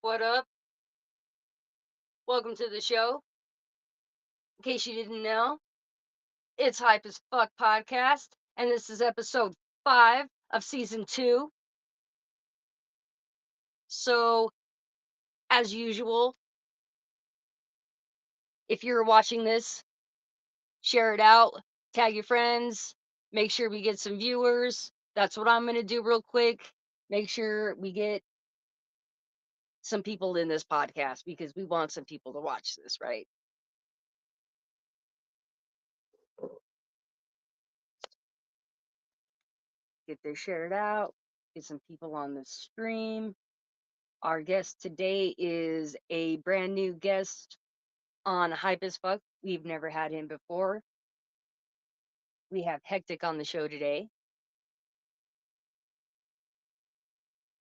What up? Welcome to the show. In case you didn't know, it's Hype as Fuck Podcast, and this is episode 5 of season 2. So, as usual, if you're watching this, share it out, tag your friends, make sure we get some viewers. That's what I'm going to do real quick. Make sure we get some people in this podcast because we want some people to watch this, right? Get this shared out, get some people on the stream. Our guest today is a brand new guest on Hype as Fuck. We've never had him before. We have Hectic on the show today.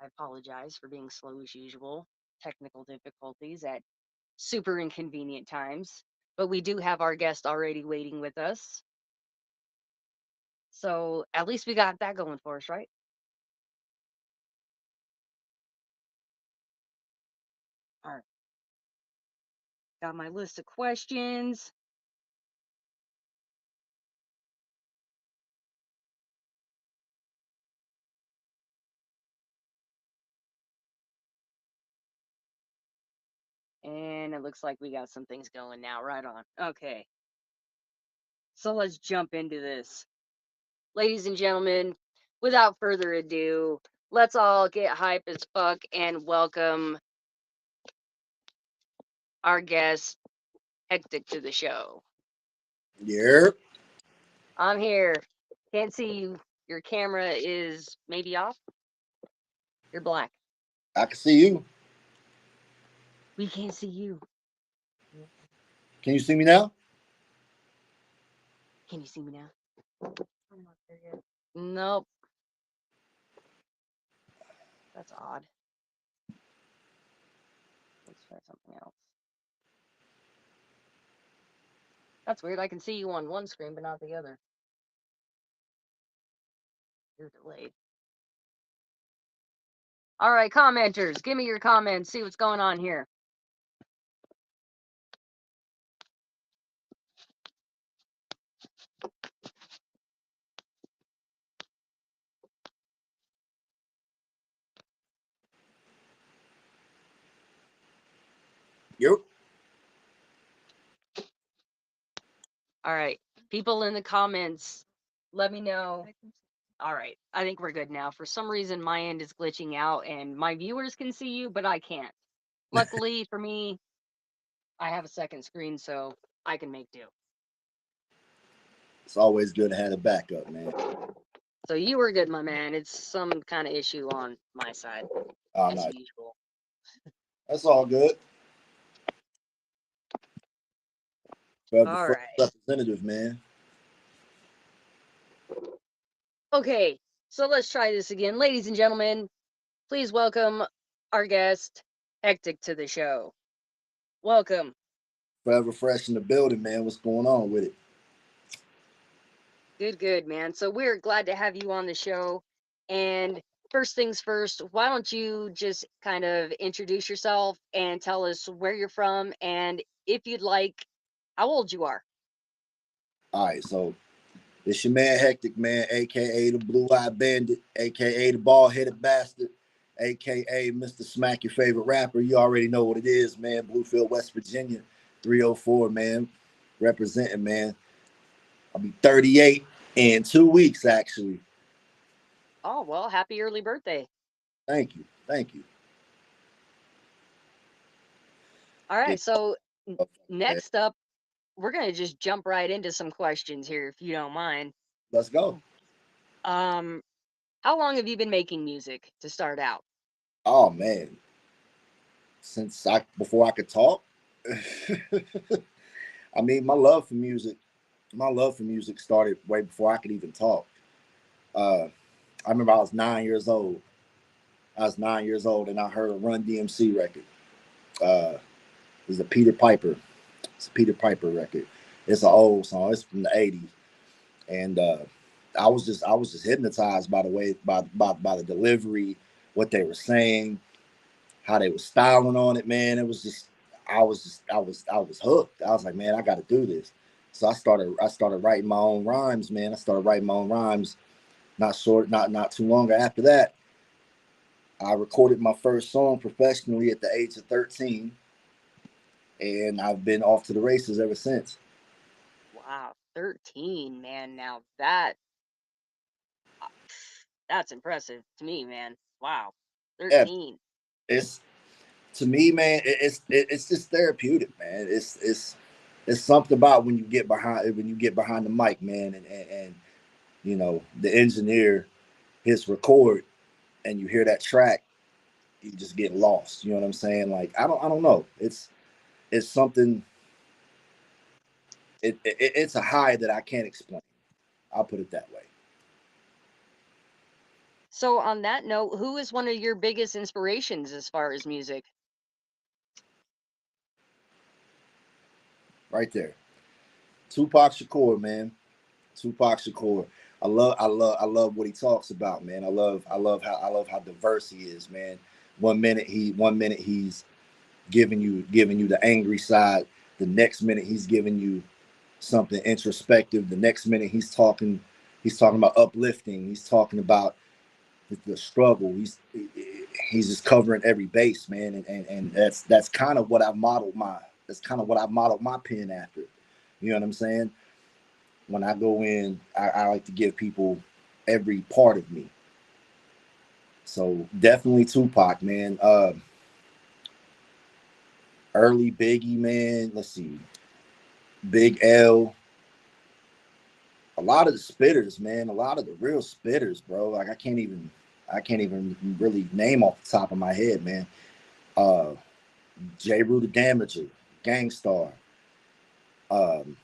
I apologize for being slow as usual. Technical difficulties at super inconvenient times. But we do have our guest already waiting with us. So at least we got that going for us, right? All right. Got my list of questions. And it looks like we got some things going now. Right on. Okay. So let's jump into this. Ladies and gentlemen, without further ado, let's all get hype as fuck and welcome our guest, Hectic, to the show. Yeah, I'm here. Can't see you. Your camera is maybe off. You're black. I can see you. We can't see you. Can you see me now? Can you see me now? I'm not there yet. Nope. That's odd. Let's try something else. That's weird. I can see you on one screen, but not the other. You're delayed. All right, commenters, give me your comments. See what's going on here. Yep. All right. People in the comments, let me know. All right. I think we're good now. For some reason, my end is glitching out and my viewers can see you, but I can't. Luckily for me, I have a second screen, so I can make do. It's always good to have a backup, man. So you were good, my man. It's some kind of issue on my side, Oh, as no, usual. that's all good. Forever All first right. representative, man. Okay. So let's try this again. Ladies and gentlemen, please welcome our guest, Hectic, to the show. Welcome. Forever fresh in the building, man. What's going on with it? Good, good, man. So we're glad to have you on the show. And first things first, why don't you just kind of introduce yourself and tell us where you're from and if you'd like, how old you are. All right, so it's your man Hectic, man, aka the Blue Eye Bandit, aka the Bald Headed Bastard, aka Mr. Smack Your Favorite Rapper. You already know what it is, man. Bluefield, West Virginia, 304, man. Representing, man. I'll be 38 in 2 weeks, actually. Oh, well, happy early birthday. Thank you. Thank you. All Yeah. right. So Okay. next up, we're going to just jump right into some questions here, if you don't mind. Let's go. Um, how long have you been making music to start out? Oh man. Since I before I could talk. I mean, my love for music started way before I could even talk. Uh, I remember I was 9 years old. I was 9 years old and I heard a Run DMC record. It was a Peter Piper. It's a Peter Piper record. It's an old song. It's from the '80s, and I was just hypnotized by the way by the delivery, what they were saying. how they were styling on it, man. It was just I was hooked. I was like, man, I got to do this. So I started writing my own rhymes, man. I started writing my own rhymes. Not too long after that, I recorded my first song professionally at the age of 13, and I've been off to the races ever since. Wow, 13, man. Now that's impressive to me, man. Wow. Yeah, 13. it's to me, man. It's just therapeutic, man. It's something about when you get behind the mic, man, and you know the engineer hits record and you hear that track, you just get lost. You know what I'm saying? Like I don't know. It's something. It's a high that I can't explain. I'll put it that way. So on that note, who is one of your biggest inspirations as far as music? Right there, Tupac Shakur, man. Tupac Shakur. I love what he talks about, man. I love how diverse he is, man. One minute he's giving you the angry side. The next minute he's giving you something introspective. The next minute he's talking about uplifting. He's talking about the struggle. He's just covering every base, man. And that's kind of what I modeled my pen after. You know what I'm saying? When I go in, I like to give people every part of me. So definitely Tupac, man. Early Biggie, man. Let's see, Big L. A lot of the spitters, man. A lot of the real spitters, bro. Like I can't even really name off the top of my head, man. Uh, J. Rue the Damager, Gangstar. Um,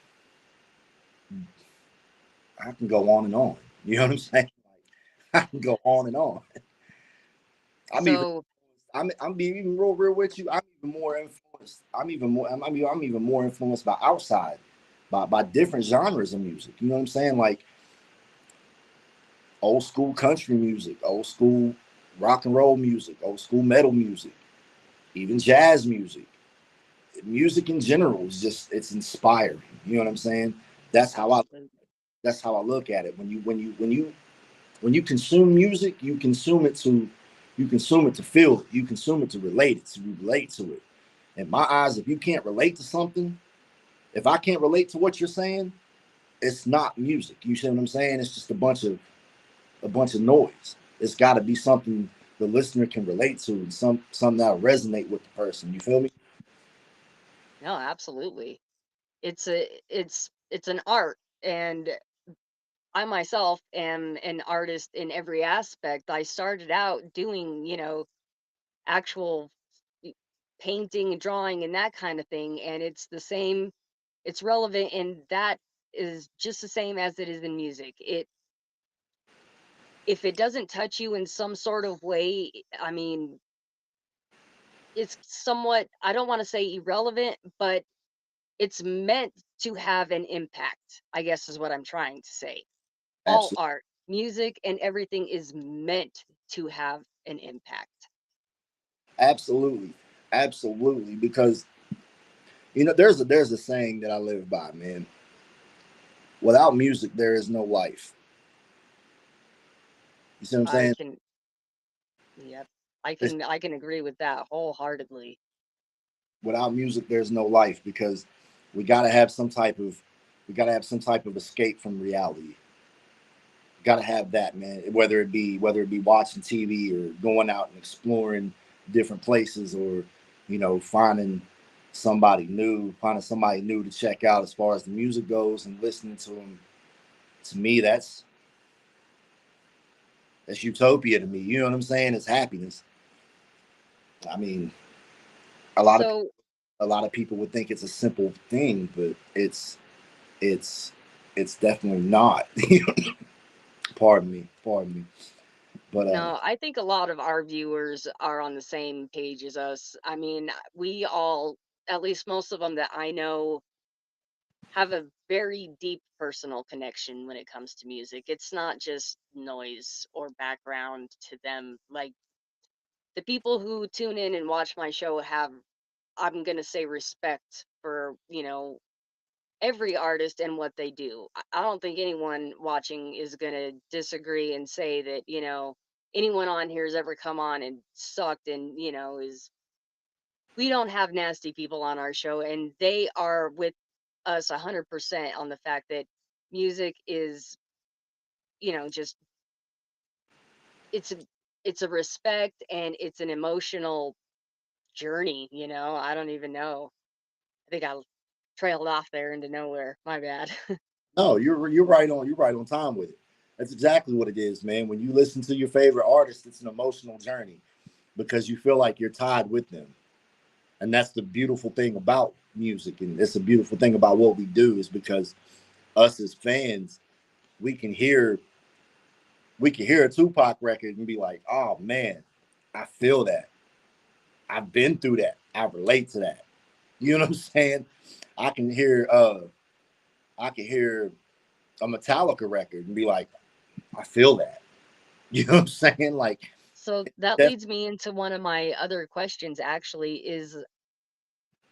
I can go on and on. You know what I'm saying? I can go on and on. I'm even So, I'm being even real with you. I'm even more influenced. I'm even more influenced by outside, by different genres of music. You know what I'm saying? Like old school country music, old school rock and roll music, old school metal music, even jazz music. Music in general is just it's inspiring. You know what I'm saying? That's how I absolutely. that's how I look at it. When you consume music, you consume it to feel it. You consume it to relate to it. In my eyes, if you can't relate to something, if I can't relate to what you're saying, it's not music. You see what I'm saying? It's just a bunch of noise. It's got to be something the listener can relate to and something that'll resonate with the person. You feel me? No, absolutely. It's an art, and I myself am an artist in every aspect. I started out doing, actual y- painting and drawing and that kind of thing, and it's the same. It's relevant, and that is just the same as it is in music. It If it doesn't touch you in some sort of way, I mean, it's somewhat, I don't want to say irrelevant, but it's meant to have an impact, I guess is what I'm trying to say. All Absolutely, art, music, and everything is meant to have an impact. absolutely, absolutely. Because there's a saying that I live by, man. Without music, there is no life. You see what I'm I saying? can, yep, It's, I can agree with that wholeheartedly. without music, there's no life because we gotta have some type of we gotta have some type of escape from reality. Got to have that, man. Whether it be watching TV or going out and exploring different places, or finding somebody new to check out as far as the music goes and listening to them. To me, that's utopia to me. You know what I'm saying? It's happiness. I mean, a lot of So, a lot of people would think it's a simple thing, but it's it's definitely not. Pardon me. But no, I think a lot of our viewers are on the same page as us. I mean, we all, at least most of them that I know, have a very deep personal connection when it comes to music. It's not just noise or background to them. Like, the people who tune in and watch my show have, I'm gonna say, respect for, every artist and what they do. I don't think anyone watching is gonna disagree and say that, anyone on here has ever come on and sucked and, is we don't have nasty people on our show, and they are with us 100% on the fact that music is, just it's a it's a respect and it's an emotional journey, I don't even know. I think I trailed off there into nowhere. My bad. No, you're right on time with it. That's exactly what it is, man. When you listen to your favorite artist, it's an emotional journey because you feel like you're tied with them. And that's the beautiful thing about music, and it's a beautiful thing about what we do is because us as fans, we can hear we can hear a Tupac record and be like, "Oh man, I feel that. I've been through that. I relate to that." You know what I'm saying? I can hear uh I can hear a Metallica record and be like, "I feel that." You know what I'm saying? Like So that that leads me into one of my other questions actually is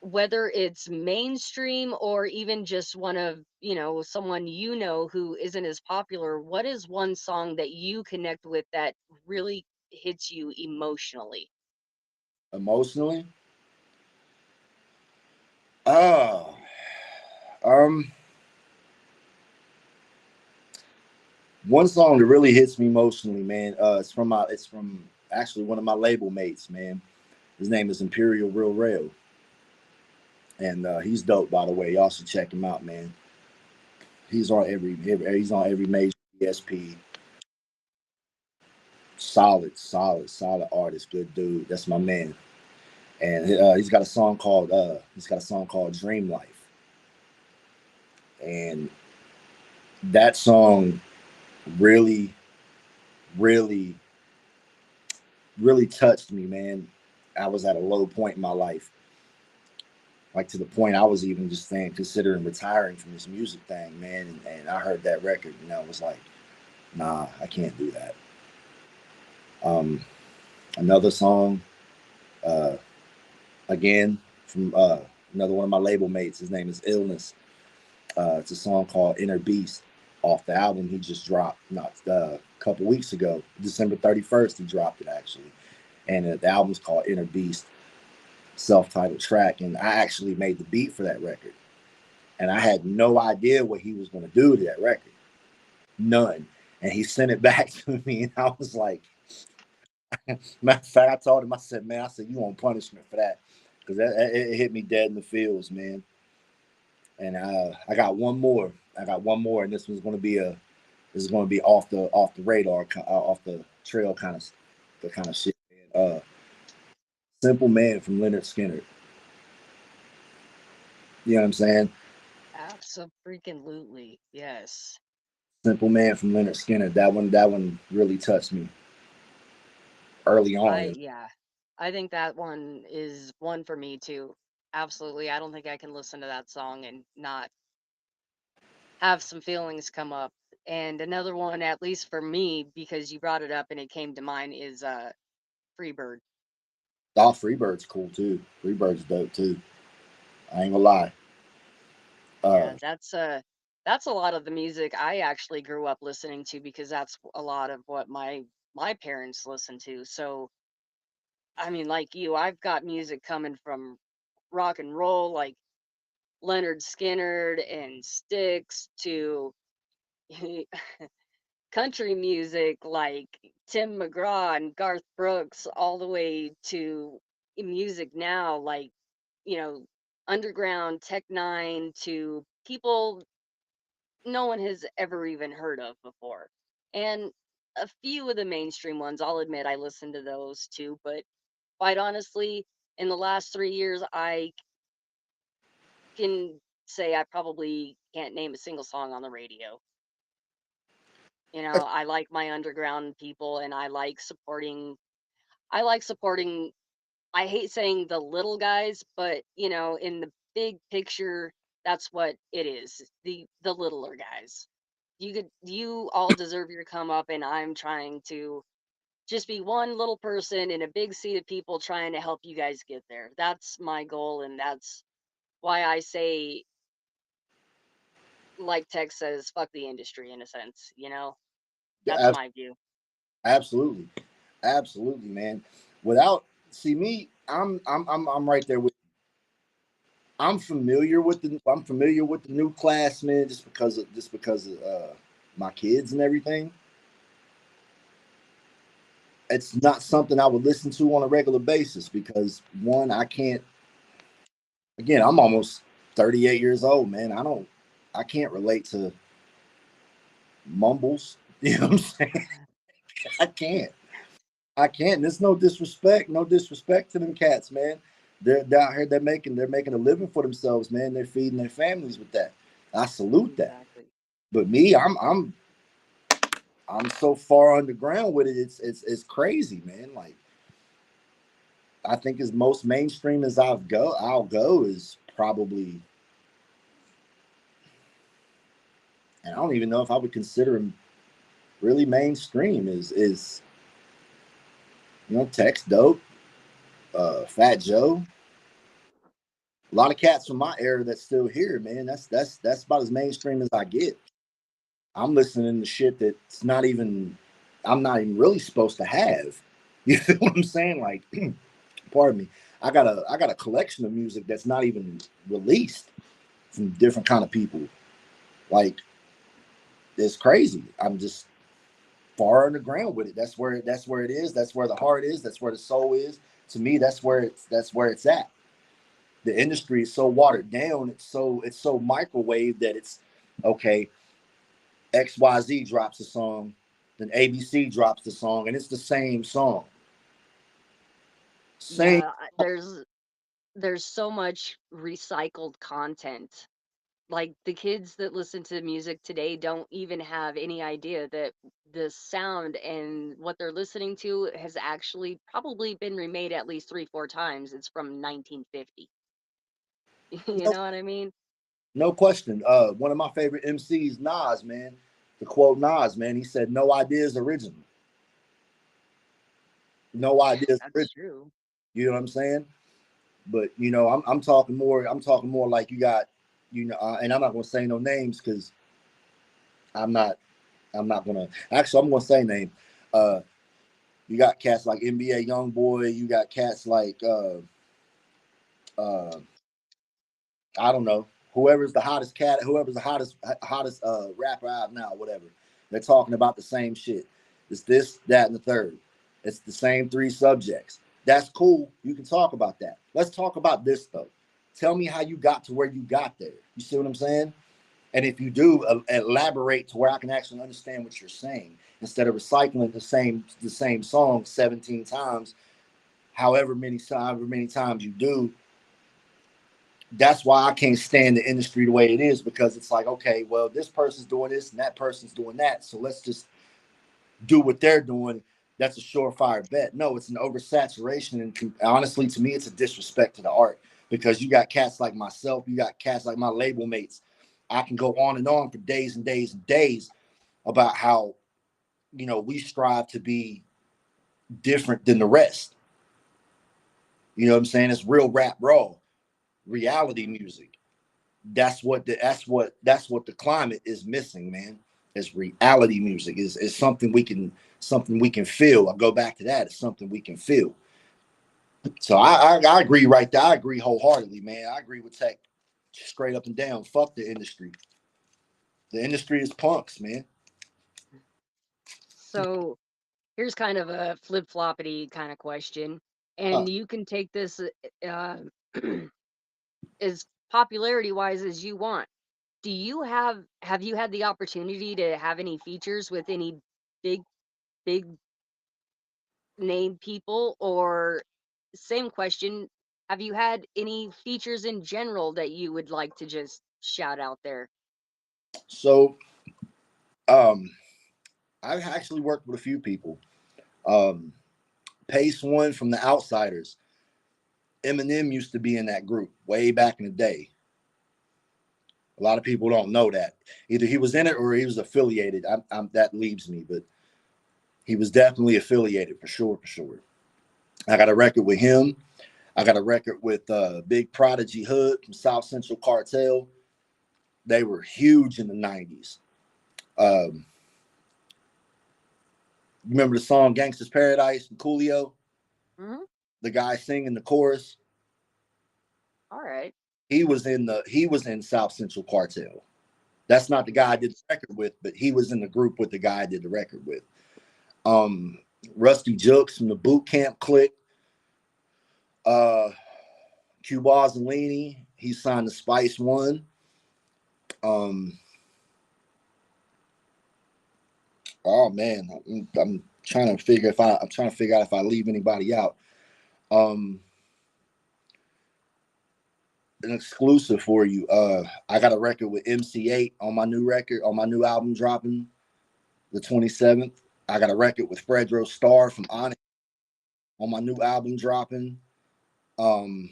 whether it's mainstream or even just one of, someone who isn't as popular, what is one song that you connect with that really hits you emotionally? emotionally. Oh, um, one song that really hits me emotionally, man. It's from actually one of my label mates, man. His name is Imperial Real Rail, and he's dope, by the way. Y'all should check him out, man. He's on every major ESP. Solid artist, good dude. That's my man. And he's got a song called Dream Life, and that song really, really, really touched me, man. I was at a low point in my life, like to the point I was even just saying considering retiring from this music thing, man. And I heard that record, and I was like, nah, I can't do that. Um, Another song, uh, again from another one of my label mates. His name is Illness. It's a song called Inner Beast off the album he just dropped not a couple weeks ago, December 31st. He dropped it actually, and the album's called Inner Beast, self-titled track. And I actually made the beat for that record, and I had no idea what he was going to do to that record, none. And he sent it back to me, and I was like, matter of fact, I told him, I said, man, I said you want punishment for that because it hit me dead in the feels, man. And I got one more. I got one more, and this is going to be off the radar, off the trail kind of the kind of shit. Man. Simple Man from Leonard Skinner. You know what I'm saying? Absolutely. Yes. Simple Man from Leonard Skinner. That one really touched me early on. Yeah. I think that one is one for me too. Absolutely. I don't think I can listen to that song and not have some feelings come up. And another one, at least for me, because you brought it up and it came to mind, is Freebird. Oh, Freebird's cool too. Freebird's dope too. I ain't gonna lie. Uh, Yeah, that's a lot of the music I actually grew up listening to because that's a lot of what my parents listened to. So, I mean, like you, I've got music coming from rock and roll, like Leonard Skinner and Styx, to country music like Tim McGraw and Garth Brooks, all the way to music now, like, you know, underground Tech Nine, to people no one has ever even heard of before. And a few of the mainstream ones, I'll admit I listened to those too, but quite honestly, in the last 3 years, I can say I probably can't name a single song on the radio. I like my underground people and I like supporting I hate saying the little guys, but in the big picture, that's what it is. The littler guys. You all deserve your come up, and I'm trying to just be one little person in a big sea of people trying to help you guys get there. That's my goal, and that's why I say, like Tex says, fuck the industry in a sense, you know? That's Ab- my view. Absolutely, absolutely, man. Without see me, I'm right there with. I'm familiar with the new class, man, just because of my kids and everything. It's not something I would listen to on a regular basis because one, I can't. Again, I'm almost 38 years old, man. I can't relate to mumbles. You know what I'm saying? I can't. I can't. There's no disrespect to them cats, man. They're down here. They're making a living for themselves, man. They're feeding their families with that. I salute that. Exactly. But me, I'm so far underground with it. It's crazy, man. Like I think as most mainstream as I'll go is probably, and I don't even know if I would consider him really mainstream. Is Tex Dope, Fat Joe, a lot of cats from my era that's still here, man. That's about as mainstream as I get. I'm listening to shit that's not even I'm not even really supposed to have. You know what I'm saying? Like, pardon me. I got a collection of music that's not even released from different kind of people. Like, it's crazy. I'm just far underground with it. That's where it is. That's where the heart is. That's where the soul is. To me, that's where it's at. The industry is so watered down. It's so microwave that it's okay. XYZ drops a song, then ABC drops the song, and it's the same song. Same. Yeah, there's so much recycled content. Like the kids that listen to music today don't even have any idea that the sound and what they're listening to has actually probably been remade at least 3, 4 times. It's from 1950. You No, know what I mean? no question. One of my favorite MCs, Nas, man. To quote Nas, man, he said, "No idea is original. No idea is That's original." true. You know what I'm saying? But I'm talking more. I'm talking more like you got, and I'm not gonna say no names because I'm not. I'm not gonna. Actually, I'm gonna say name. Uh, you got cats like NBA YoungBoy. You got cats like uh, I don't know, whoever's the hottest cat, whoever's the hottest rapper out now, whatever. They're talking about the same shit. It's this, that, and the third. It's the same three subjects. That's cool. You can talk about that. Let's talk about this though. Tell me how you got to where you got there. You see what I'm saying? And if you do, elaborate to where I can actually understand what you're saying instead of recycling the same song 17 times, however many times you do. That's why I can't stand the industry the way it is, because it's like, okay, well, this person's doing this and that person's doing that, so let's just do what they're doing. That's a surefire bet. No, it's an oversaturation, and honestly, to me, it's a disrespect to the art, because you got cats like myself, you got cats like my label mates. I can go on and on for days and days and days about how we strive to be different than the rest. You know what I'm saying? It's real rap raw reality Hmm. music. That's what the climate is missing, man. Is reality music is something we can feel. I go back to that. It's something we can feel. So I agree right there. I agree wholeheartedly, man. I agree with Tech, straight up and down. Fuck the industry. The industry is punks, man. So here's kind of a flip floppity kind of question, Huh. and you can take this uh, as popularity wise as you want. Do you have you had the opportunity to have any features with any big big name people, or same question, have you had any features in general that you would like to just shout out there? So um, I've actually worked with a few people. Um, Pace One from the Outsiders. Eminem used to be in that group way back in the day. A lot of people don't know that. Either he was in it or he was affiliated. That leaves me. But He was definitely affiliated for sure, for sure. I got a record with him. I got a record with Big Prodigy Hood from South Central Cartel. They were huge in the 90s. Um, remember the song Gangsta's Paradise from Coolio? Hmm. The guy singing the chorus. All right. He was in South Central Cartel. That's not the guy I did the Nice. record with, but he was in the group with the guy I did the record with. Um, Rusty Jukes from the Boot Camp Clique. Uh, Q Bozzolini, he signed the Spice One. Um, oh man, I'm trying to figure if I'm trying to figure out if I leave anybody out. Um, an exclusive for you. I got a record with MC8 on my new record on my new album dropping the 27th. I got a record with Fredro Starr from Onyx on my new album dropping. Um,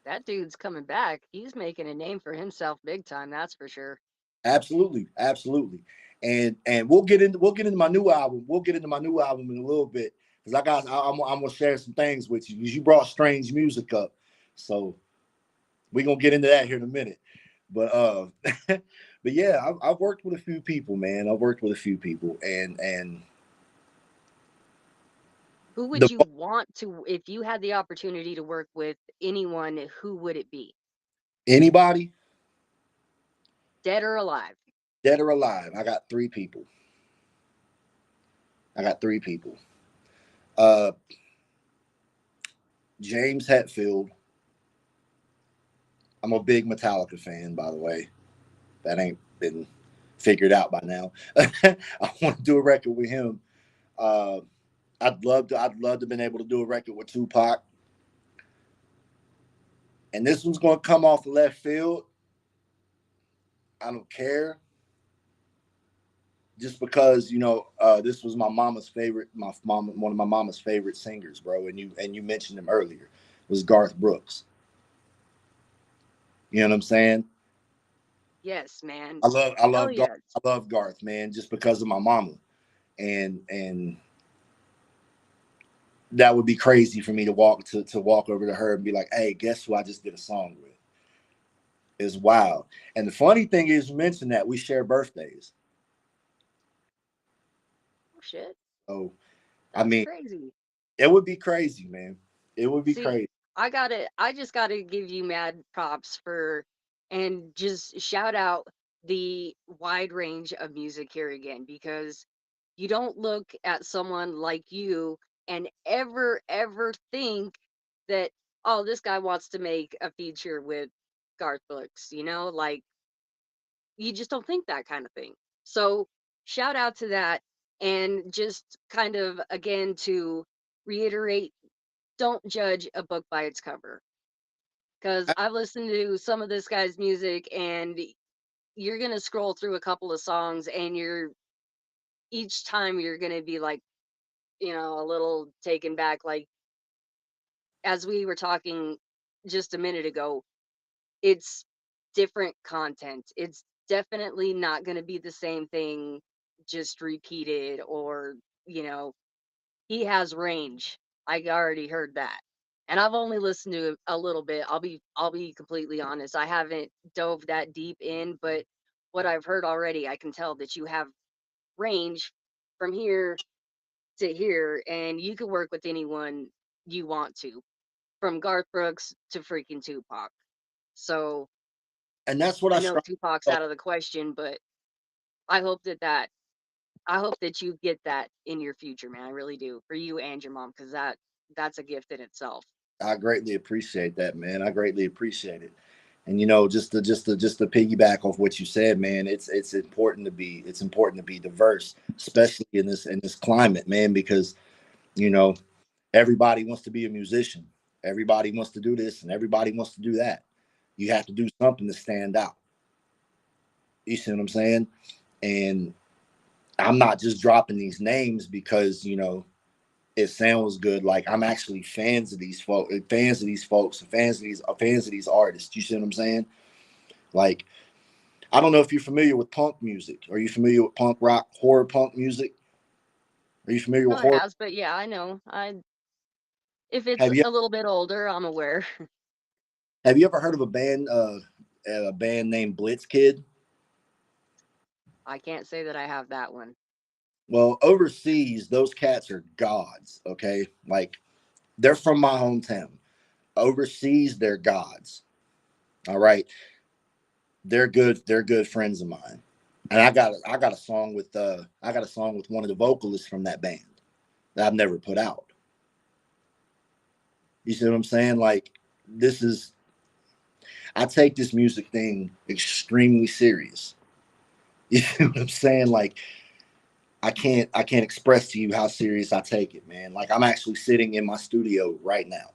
That dude's coming back. He's making a name for himself big time, that's for sure. absolutely, absolutely. And we'll get into my new album. We'll get into my new album in a little bit because I'm gonna share some things with you because you brought strange music up, so we're gonna get into that here in a minute. But but yeah, I've worked with a few people, man. I've worked with a few people, and Who would the you want to, if you had the opportunity to work with anyone, who would it be? anybody Dead or alive? dead or alive, I got three people. I got three people. Uh, James Hetfield. I'm a big Metallica fan, by the way. That ain't been figured out by now. I want to do a record with him. Uh, I'd love to have been able to do a record with Tupac. And this one's going to come off the left field. I don't care, just because this was my mama's favorite. My mom, one of my mama's favorite singers, bro. And you mentioned him earlier, was Garth Brooks. You know what I'm saying? Yes, man. I Hell love Garth. yes. I love Garth, man, just because of my mama. And that would be crazy for me to walk over to her and be like, "Hey, guess who I just did a song with?" Is wild. And the funny thing is, you mentioned that we share birthdays. Oh, shit. So I That's mean, crazy. it would be crazy, man. It would be See, crazy. I just gotta give you mad props for, and just shout out the wide range of music here again, because you don't look at someone like you and ever think that, oh, this guy wants to make a feature with Garth Brooks, like, you just don't think that kind of thing. So shout out to that. And just kind of again to reiterate, don't judge a book by its cover, because I've listened to some of this guy's music, and you're gonna scroll through a couple of songs, and you're each time you're gonna be like, a little taken back. Like, as we were talking just a minute ago, it's different content. It's definitely not gonna be the same thing just repeated, or you know, he has range. I already heard that. And I've only listened to it a little bit. I'll be completely honest. I haven't dove that deep in, but what I've heard already, I can tell that you have range from here to here, and you can work with anyone you want to, from Garth Brooks to freaking Tupac. So And that's what I I know strive Tupac's for. out of the question, but I hope that I hope that you get that in your future, man. I really do, for you and your mom, because that's a gift in itself. I greatly appreciate that, man. I greatly appreciate it. And just to piggyback off what you said, man, it's important to be diverse, especially in this climate, man, because you know everybody wants to be a musician, everybody wants to do this, and everybody wants to do that. You have to do something to stand out. You see what I'm saying? And I'm not just dropping these names because it sounds good. Like I'm actually fans of these folks, fans of these artists. You see what I'm saying? Like I don't know if you're familiar with punk music. Are you familiar with punk rock, horror punk music? Are you familiar with Not horror? as, but yeah, I know. If it's Have you a little bit older, I'm aware. have you ever heard of a band named Blitz Kid? I can't say that I have that one. Well, overseas, those cats are gods. Okay, like they're from my hometown. Overseas, they're gods. All right, they're good. They're good friends of mine. And I got a song with I got a song with one of the vocalists from that band that I've never put out. You see what I'm saying? Like this is I take this music thing extremely serious. You know what I'm saying? Like I can't express to you how serious I take it, man. Like I'm actually sitting in my studio right now.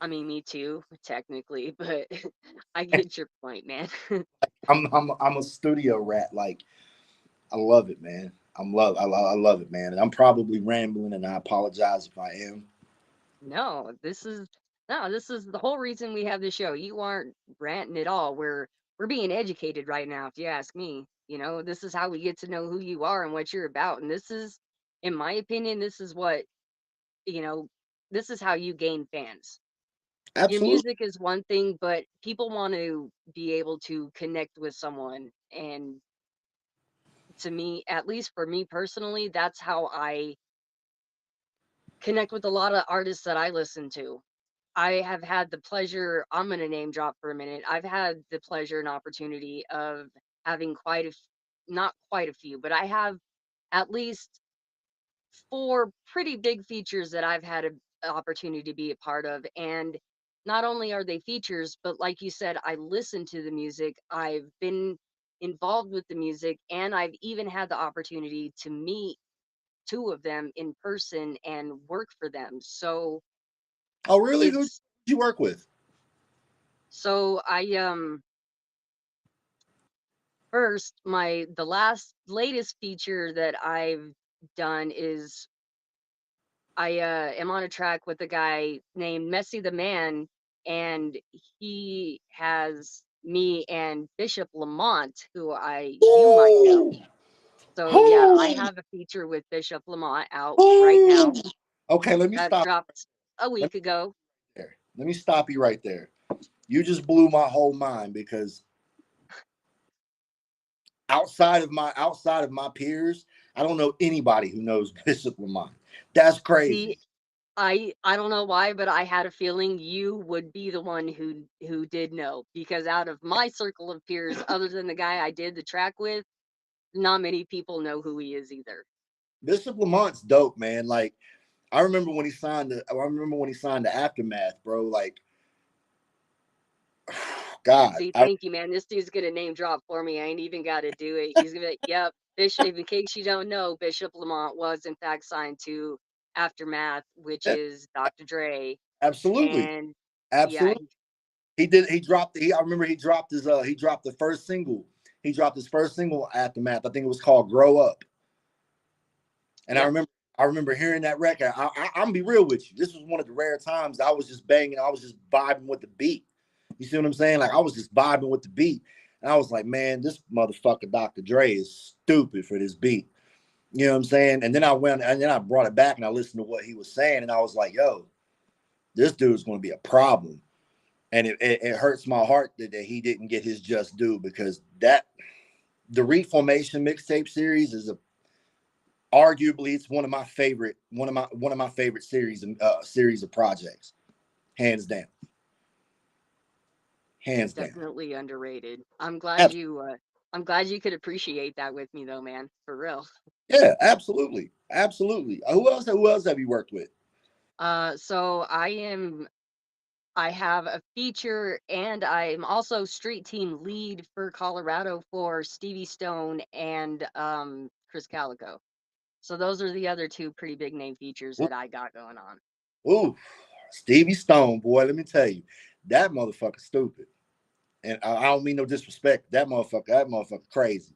I mean, me too, technically, but I get your point, man. I'm a studio rat. Like I love it, man. I love it, man. And I'm probably rambling, and I apologize if I am. No, this is the whole reason we have this show. You aren't ranting at all. We're being educated right now, if you ask me. You know, this is how we get to know who you are and what you're about. And this is, in my opinion, this is what, you know, this is how you gain fans. Your Absolutely, music is one thing, but people want to be able to connect with someone. And to me, at least for me personally, that's how I connect with a lot of artists that I listen to. I have had the pleasure, I'm going to name drop for a minute. I've had the pleasure and opportunity of having not quite a few, but I have at least four pretty big features that I've had an opportunity to be a part of. And not only are they features, but like you said, I listen to the music, I've been involved with the music, and I've even had the opportunity to meet two of them in person and work for them. So oh really? Who did it's you work with? so I first, my the last latest feature that I've done is I am on a track with a guy named Messy the Man, and he has me and Bishop Lamont, who I you might know. Ooh, So yeah, I ooh, have a feature with Bishop Lamont out right ooh. now Okay, let me that stop. dropped a Let week me ago. there. Let me stop you right there. You just blew my whole mind because outside of my peers, I don't know anybody who knows Bishop Lamont. That's See, crazy. I don't know why, but I had a feeling you would be the one who did know, because out of my circle of peers, other than the guy I did the track with, not many people know who he is either. Bishop Lamont's dope, man. Like I remember when he signed the Aftermath, bro. Like God, See, thank you, man. This dude's gonna name drop for me. I ain't even got to do it. He's gonna be like, "Yep, Bishop." In case you don't know, Bishop Lamont was in fact signed to Aftermath, which yeah, is Dr. Dre, absolutely, and yeah, absolutely. He did. He dropped. I remember he dropped his. He dropped the first single. He dropped his first single Aftermath. I think it was called "Grow Up." And yep, I remember hearing that record. I'm gonna be real with you. This was one of the rare times I was just banging. I was just vibing with the beat. You see what I'm saying? Like I was just vibing with the beat, and I was like, man, this motherfucker Dr. Dre is stupid for this beat. You know what I'm saying? And then I went and then I brought it back and I listened to what he was saying, and I was like, yo, this dude's gonna be a problem. And it hurts my heart that he didn't get his just due because that the Reformation mixtape series is a arguably it's one of my favorite series of projects, hands down, hands down. definitely underrated. I'm glad you could appreciate that with me though, man. For real. Yeah, absolutely, absolutely. Who else have you worked with? So I have a feature, and I'm also street team lead for Colorado for Stevie Stone and Chris Calico. So those are the other two pretty big name features Ooh, that I got going on. ooh, Stevie Stone, boy, let me tell you, that motherfucker stupid. And I don't mean no disrespect. That motherfucker crazy.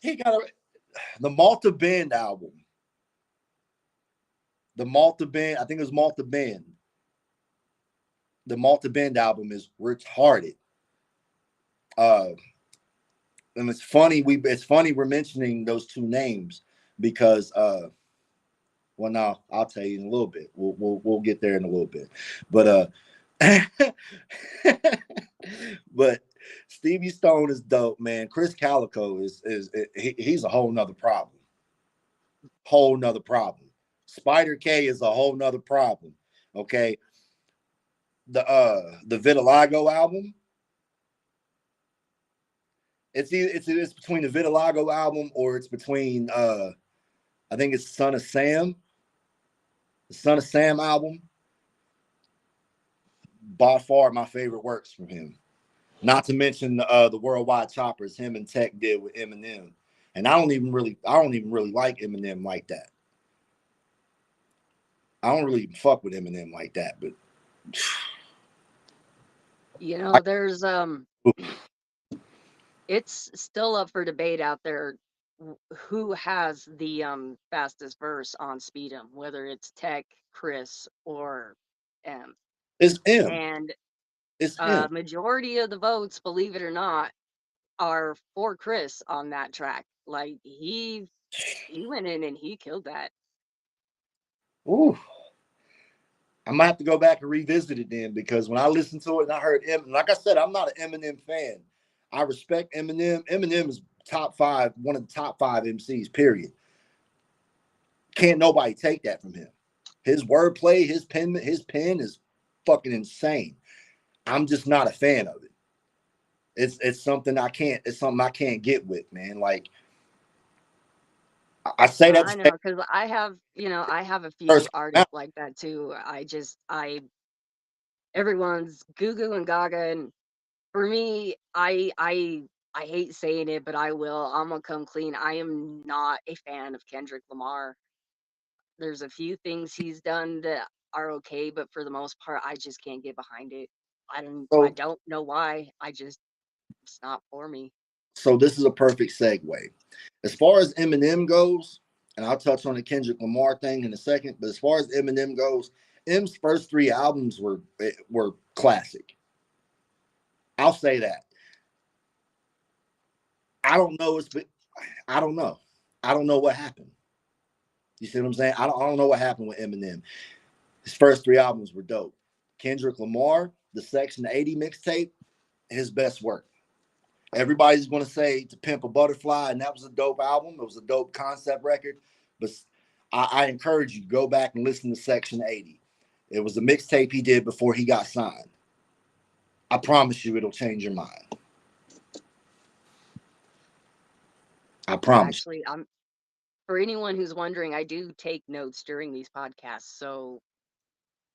He got the Malta Band album. The Malta Bend, I think it was Malta Bend. The Malta Bend album is retarded. Uh, and it's funny we're mentioning those two names because well, no, I'll tell you in a little bit. We'll get there in a little bit, but but Stevie Stone is dope, man. Chris Calico he's a whole nother problem. Whole nother problem. Spider K is a whole nother problem. Okay, the Vitiligo album. It's between the Vitiligo album or it's between I think it's Son of Sam, the Son of Sam album. By far my favorite works from him. Not to mention the Worldwide Choppers him and Tech did with Eminem. And I don't even really like Eminem like that. I don't really fuck with Eminem like that, but You I, know, there's it's still up for debate out there who has the fastest verse on Speed 'em, whether it's Tech, Chris, or M. it's him. And It's him. majority of the votes, believe it or not, are for Chris on that track. Like he went in and he killed that. Ooh. I might have to go back and revisit it then because when I listened to it and I heard Eminem, like I said, I'm not an Eminem fan. I respect Eminem. Eminem is top five, one of the top five MCs, period. Can't nobody take that from him. His wordplay, his pen is fucking insane. I'm just not a fan of it. It's something I can't get with, man. Like I say that to I say know because I have, I have a few first came out. artists like that too. I everyone's goo goo and gaga, and for me, I hate saying it, but I will. I'm gonna come clean. I am not a fan of Kendrick Lamar. There's a few things he's done that are okay, but for the most part, I just can't get behind it. I So don't know why. It's not for me. so this is a perfect segue. As far as Eminem goes, and I'll touch on the Kendrick Lamar thing in a second, but as far as Eminem goes, M's first three albums were classic. I'll say that. I don't know. I don't know. I don't know what happened. You see what I'm saying? I don't know what happened with Eminem. His first three albums were dope. Kendrick Lamar, the Section 80 mixtape, his best work. Everybody's going to say To Pimp a Butterfly, and that was a dope album. It was a dope concept record. But I encourage you, go back and listen to Section 80. It was a mixtape he did before he got signed. I promise you it'll change your mind. I promise Actually, I'm for anyone who's wondering, I do take notes during these podcasts. So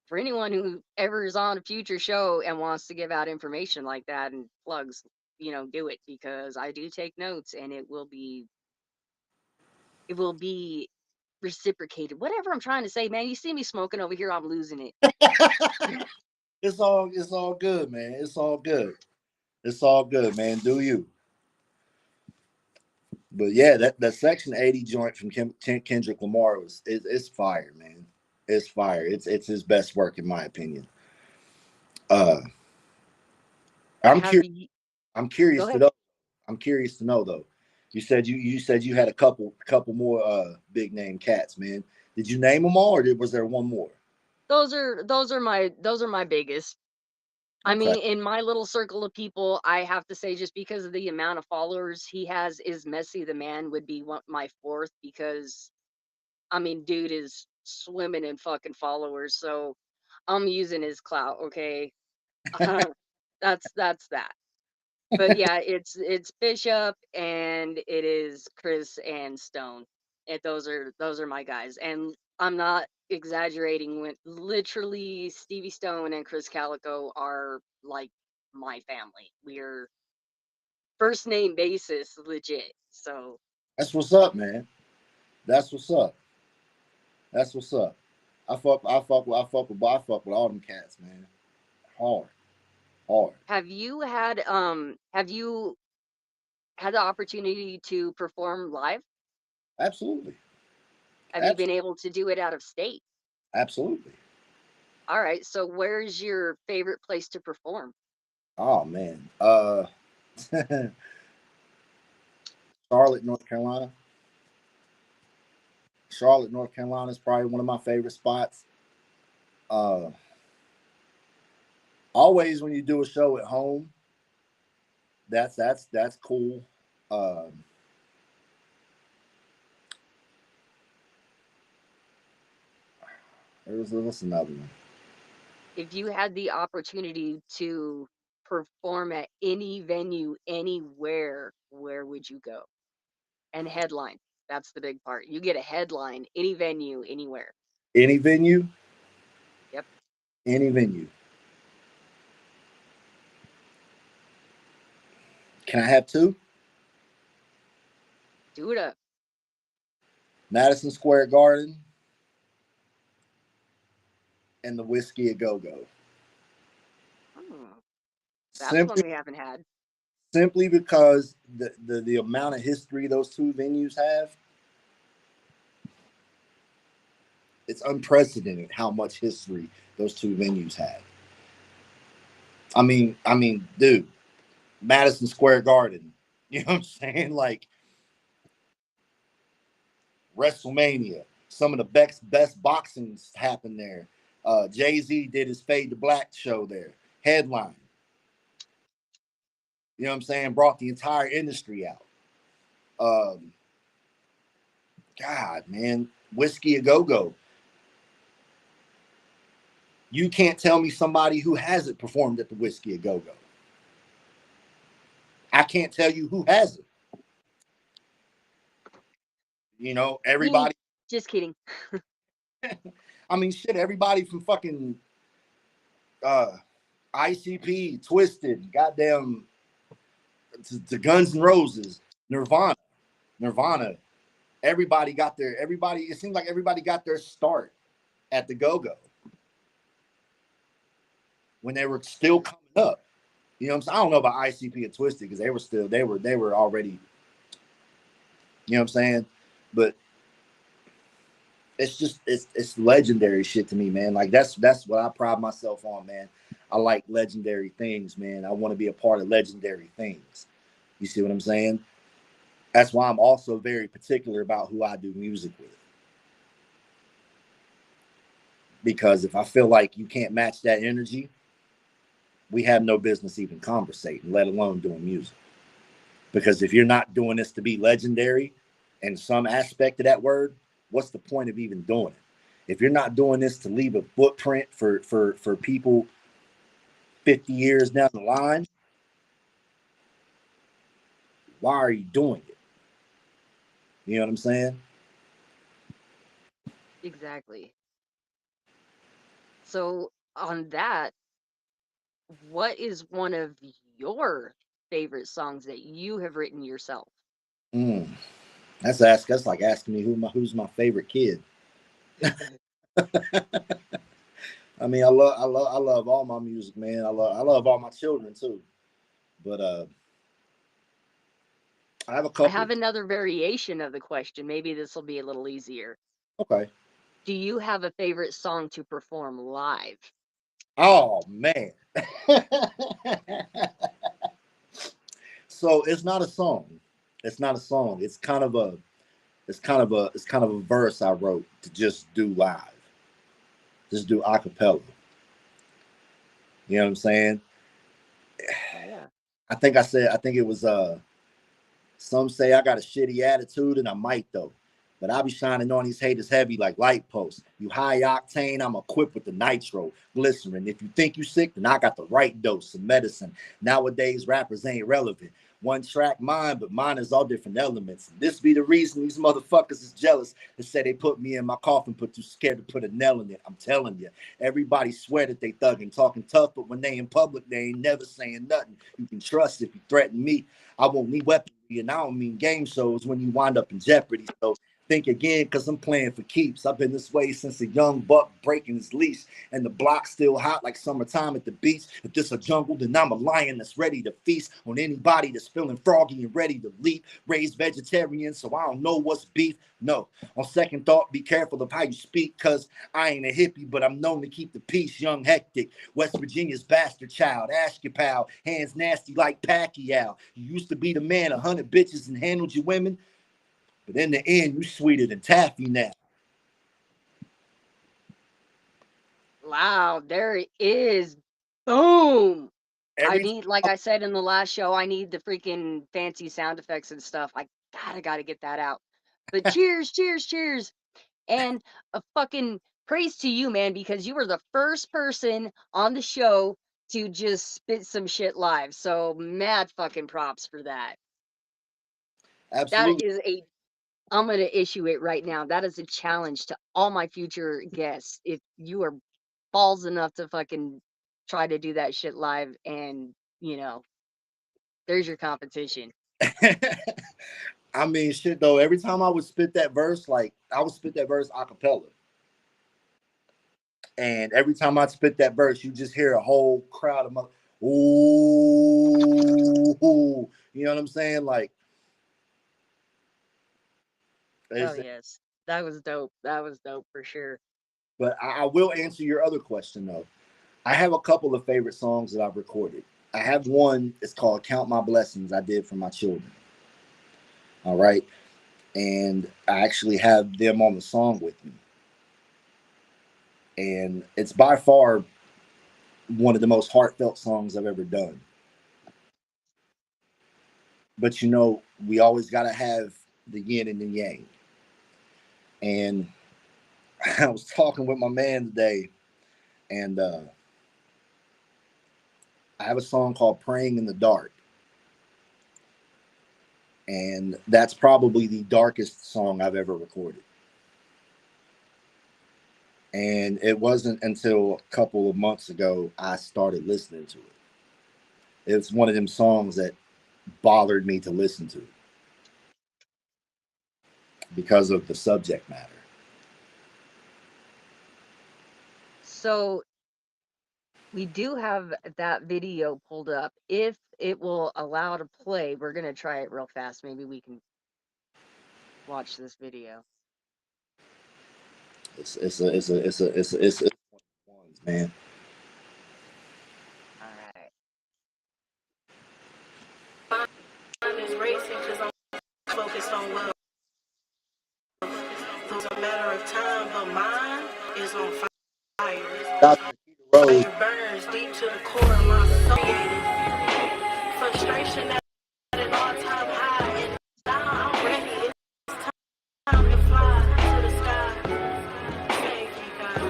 for anyone who ever is on a future show and wants to give out information like that and plugs, do it because I do take notes and it will be reciprocated. Whatever I'm trying to say, man. You see me smoking over here, I'm losing it. you. It's all good, man. It's all good. It's all good, man. Do you? But yeah, that Section 80 joint from Kendrick Lamar it's fire, man. It's fire. It's his best work in my opinion. Uh, I'm Have curious. you I'm Go curious to ahead. know. I'm curious to know though. You said you had a couple more big name cats, man. Did you name them all, or was there one more? Those are my biggest. I Okay. mean, in my little circle of people, I have to say just because of the amount of followers he has, is Messi the Man would be my fourth because I mean, dude is swimming in fucking followers, so I'm using his clout, okay? That's that. But yeah, it's Bishop and it is Chris and Stone. And those are my guys. And I'm not exaggerating when literally Stevie Stone and Chris Calico are like my family. We're first name basis legit. So That's what's up, man. That's what's up. That's what's up. I fuck with all them cats, man. Hard, hard. have you had the opportunity to perform live? Absolutely. Have you been Absolutely. able to do it out of state? Absolutely. All right. So where's your favorite place to perform? Oh man. Charlotte, North Carolina. Charlotte, North Carolina is probably one of my favorite spots. Uh, always when you do a show at home, that's cool. Um, what's another one? If you had the opportunity to perform at any venue anywhere, where would you go? And headline. That's the big part. You get a headline, any venue, anywhere. Any venue, Yep. any venue. Can I have two? Do it up. Madison Square Garden and the Whiskey a Go Go. Hmm, that's one Simply, we haven't had. simply because the amount of history those two venues have, it's unprecedented how much history those two venues have. Dude, Madison Square Garden. You know what I'm saying? Like WrestleMania. Some of the best boxing happened there. Jay-Z did his Fade to Black show there. Headline. You know what I'm saying? Brought the entire industry out. Um, God, man, Whiskey a Go Go. You can't tell me somebody who hasn't performed at the Whiskey a Go Go. I can't tell you who hasn't. You know, Me. everybody. Just kidding. I mean, shit, everybody from fucking uh, ICP, Twisted, goddamn, to Guns N' Roses, Nirvana, Nirvana. Everybody got their. Everybody. It seems like everybody got their start at the Go Go when they were still coming up. You know what I'm saying? I don't know about ICP and Twisted because they were already, you know what I'm saying? But it's just it's legendary shit to me, man. Like that's what I pride myself on, man. I like legendary things, man. I want to be a part of legendary things. You see what I'm saying? That's why I'm also very particular about who I do music with. Because if I feel like you can't match that energy, we have no business even conversating, let alone doing music. Because if you're not doing this to be legendary in some aspect of that word, what's the point of even doing it? If you're not doing this to leave a footprint for people 50 years down the line, why are you doing it? You know what I'm saying? Exactly. So on that, what is one of your favorite songs that you have written yourself? Mm, that's like asking me who's my favorite kid. I love all my music, man. I love all my children too. But I have a I couple. have another variation of the question. Maybe this will be a little easier. Okay. Do you have a favorite song to perform live? Oh man. So it's not a song. It's not a song. It's kind of a verse I wrote to just do live. Just do acapella. You know what I'm saying? Yeah. I think it was some say I got a shitty attitude, and I might though. But I be shining on these haters heavy like light posts. You high octane, I'm equipped with the nitro glycerin. If you think you sick, then I got the right dose of medicine. Nowadays, rappers ain't relevant. One track mind, but mine is all different elements. And this be the reason these motherfuckers is jealous. They say they put me in my coffin, but too scared to put a nail in it. I'm telling you, everybody swear that they thugging, talking tough, but when they in public, they ain't never saying nothing. You can trust if you threaten me. I won't need weaponry, and I don't mean game shows when you wind up in jeopardy. So Think again, cause I'm playing for keeps. I've been this way since a young buck breaking his leash, and the block's still hot like summertime at the beach. If this a jungle, then I'm a lion that's ready to feast on anybody that's feeling froggy and ready to leap. Raised vegetarian, so I don't know what's beef. No, on second thought, be careful of how you speak, cause I ain't a hippie, but I'm known to keep the peace. Young Hektic, West Virginia's bastard child. Ask your pal, hands nasty like Pacquiao. You used to be the man, 100 bitches and handled your women. But in the end, you sweeter than taffy now. Wow, there it is. Boom. I Every need, like I said in the last show, I need the freaking fancy sound effects and stuff. I gotta get that out. But cheers, cheers, cheers. And a fucking praise to you, man, because you were the first person on the show to just spit some shit live. So mad fucking props for that. That absolutely. is a I'm gonna issue it right now. That is a challenge to all my future guests. If you are balls enough to fucking try to do that shit live, and there's your competition. I mean, shit though. Every time I would spit that verse, like I would spit that verse a cappella, and every time I spit that verse, you just hear a whole crowd of ooh, you know what I'm saying? Like, Oh it's, yes, that was dope. That was dope for sure. but I will answer your other question though. I have a couple of favorite songs that I've recorded. I have one. It's called "Count My Blessings." I did for my children. All right, and I actually have them on the song with me, and it's by far one of the most heartfelt songs I've ever done. But we always got to have the yin and the yang. And I was talking with my man today, and I have a song called "Praying in the Dark," and that's probably the darkest song I've ever recorded. And it wasn't until a couple of months ago I started listening to it. It's one of them songs that bothered me to listen to because of the subject matter. So we do have that video pulled up. If it will allow to play, we're gonna try it real fast. Maybe we can watch this video. It's ones, man. All right. Mine is racing because I'm focused on will. It's a matter of time, but mine is on fire. Rose. Fire burns deep to the core of my soul. Frustration at an all-time high, and now I'm ready. It's time to fly to the sky. Thank you, God.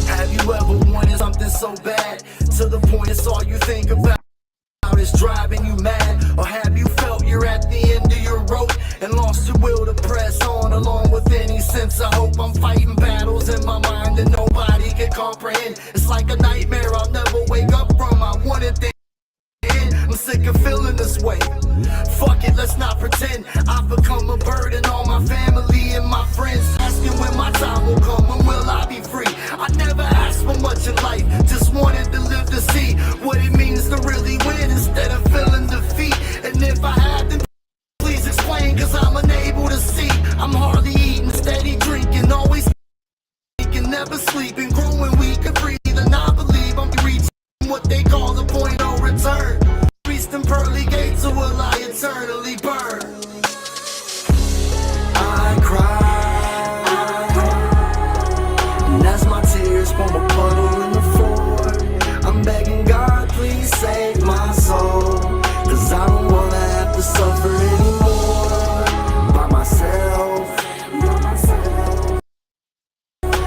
Have you ever wanted something so bad to the point it's all you think about is driving you mad? Or have you felt you're at the end of your rope and lost your will to press on along with any sense of hope? I'm fighting battles in my mind that nobody can comprehend. It's like a nightmare I'll never wake up from. I wanted things. I'm sick of feeling this way. Fuck it, let's not pretend I've become a burden on my family and my friends. Asking when my time will come, when will I be free? I never asked for much in life, just wanted to live to see what it means to really win instead of feeling defeat. And if I had to, please explain, cause I'm unable to see. I'm hardly eating, steady drinking, always thinking, never sleeping, growing weak and breathing. I believe I'm reaching what they call the point of return. Reached them pearly gates, or will I eternally burn? I cry, and as my tears form a puddle in the floor, I'm begging God, please save my soul, cause I don't wanna have to suffer anymore by myself.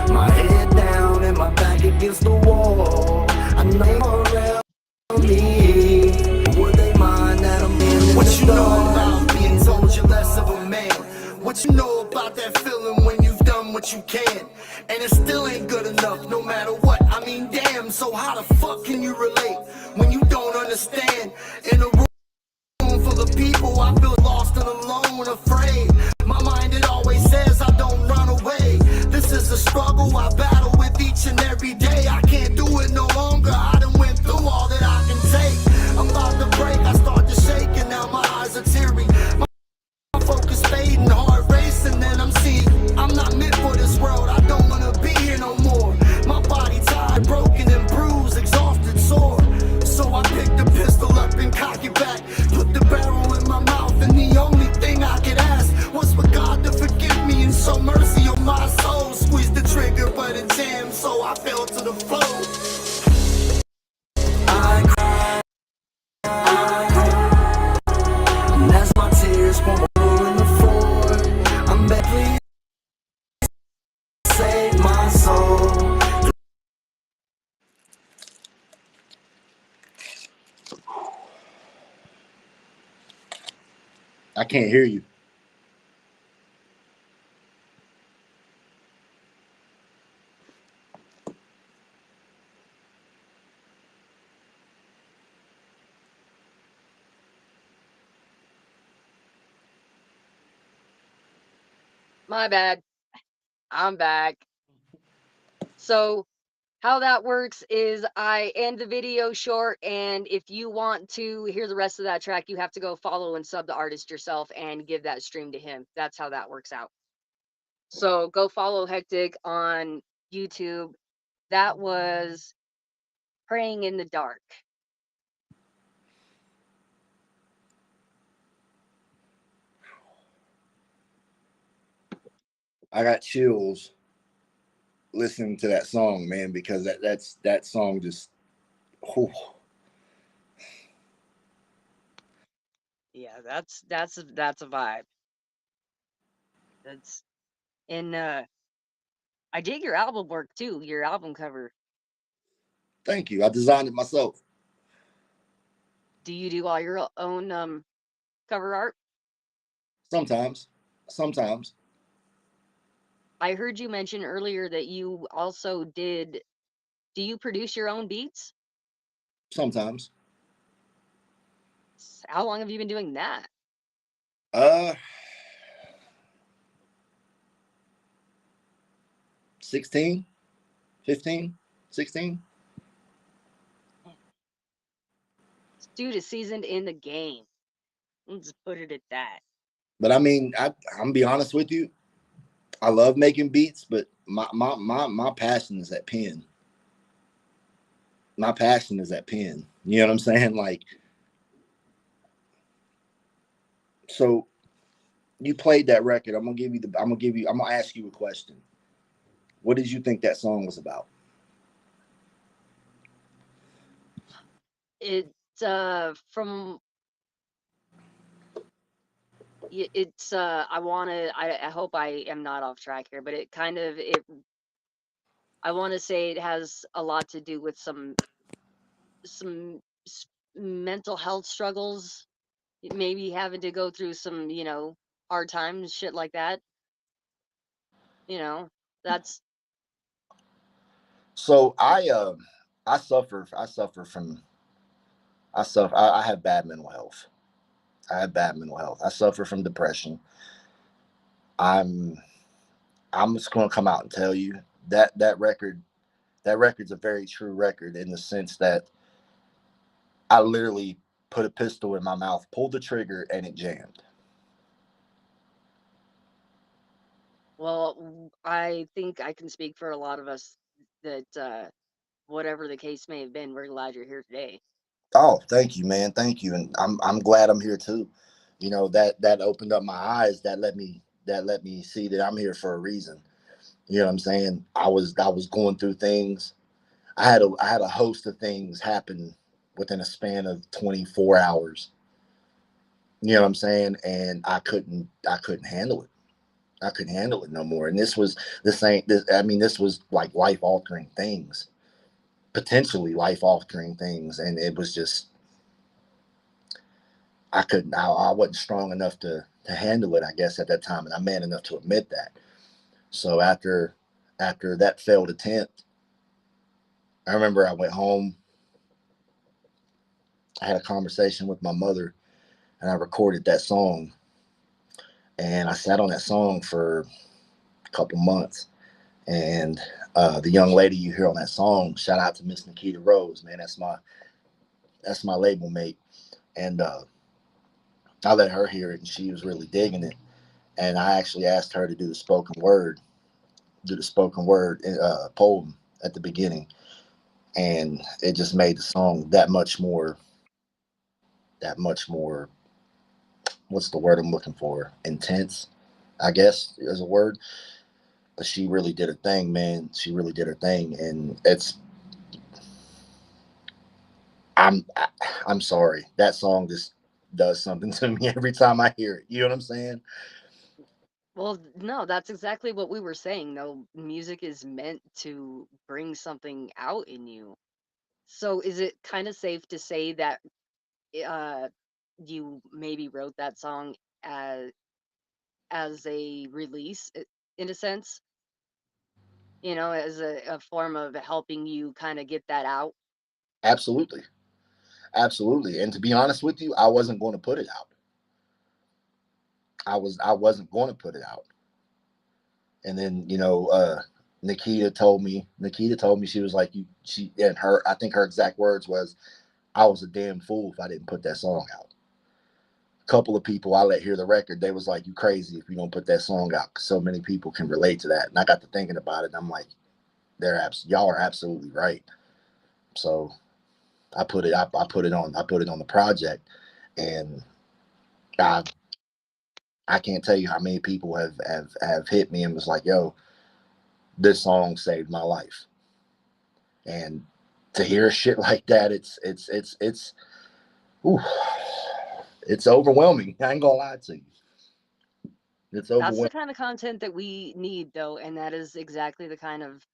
My head down and my back against the wall. I know around me, would they mind that I'm in? What you know about being told you're less of a man? What you know about that feeling when you've done what you can and it still ain't good enough no matter what? I mean, damn, so how the fuck can you relate when you don't understand? In a room full of people, I feel lost and alone, afraid I can't hear you. My bad. I'm back. So how that works is I end the video short, and if you want to hear the rest of that track, you have to go follow and sub the artist yourself and give that stream to him. That's how that works out. So go follow Hectic on YouTube. That was Praying in the Dark. I got chills listening to that song, man, because that song just. Whew. Yeah, that's a vibe. That's and I dig your album work too, your album cover. Thank you. I designed it myself. Do you do all your own cover art? Sometimes, sometimes, I heard you mention earlier that you also did. Do you produce your own beats? sometimes. How long have you been doing that? Uh, 16, 15, 16. This dude is seasoned in the game. Let's put it at that. But I mean, I'm gonna be honest with you. I love making beats, but my passion is that pen. My passion is that pen. You know what I'm saying? Like, so you played that record. I'm gonna give you the. I'm gonna give you. I'm gonna ask you a question. What did you think that song was about? It's from it's I want to I hope I am not off track here, but it kind of it I want to say it has a lot to do with some mental health struggles, maybe having to go through some, hard times, shit like that. You know, that's So I suffer. I suffer. I have bad mental health. I have bad mental health. I suffer from depression. I'm I'm just gonna come out and tell you that that record's a very true record in the sense that I literally put a pistol in my mouth, pulled the trigger, and it jammed. well, I think I can speak for a lot of us that whatever the case may have been, we're glad you're here today. Oh, thank you, man. Thank you, and I'm glad I'm here too. You know that opened up my eyes. That let me see that I'm here for a reason. You know what I'm saying? I was going through things. I had a host of things happen within a span of 24 hours. You know what I'm saying? And I couldn't handle it. I couldn't handle it no more. And this ain't this. I mean, this was like life altering things, potentially life altering things, and it was just I couldn't. I wasn't strong enough to handle it. I guess at that time, and I'm man enough to admit that. So after that failed attempt, I remember I went home. I had a conversation with my mother, and I recorded that song. And I sat on that song for a couple months. And the young lady you hear on that song, shout out to Miss Nikita Rose, man. That's my label mate. And I let her hear it, and she was really digging it. And I actually asked her to do the spoken word poem at the beginning, and it just made the song that much more. What's the word I'm looking for? Intense, I guess is a word. But she really did her thing, man. She really did her thing, and I'm I, I'm sorry. That song just does something to me every time I hear it. You know what I'm saying? Well, no, that's exactly what we were saying. No, music is meant to bring something out in you. So is it kind of safe to say that uh you maybe wrote that song as a release in a sense, as a form of helping you kind of get that out. Absolutely, absolutely. And to be honest with you, I wasn't going to put it out. I wasn't going to put it out. And then Nikita told me, she was like, you she and her I think her exact words was, I was a damn fool if I didn't put that song out. A couple of people I let hear the record, they was like, you crazy if you don't put that song out, because so many people can relate to that. And I got to thinking about it, and I'm like, y'all are absolutely right. So I put it on the project. And I I can't tell you how many people have hit me and was like, yo, this song saved my life. And to hear shit like that, ooh, it's overwhelming. I ain't gonna lie to you. It's That's the overwhelming. kind of content that we need, though, and that is exactly the kind of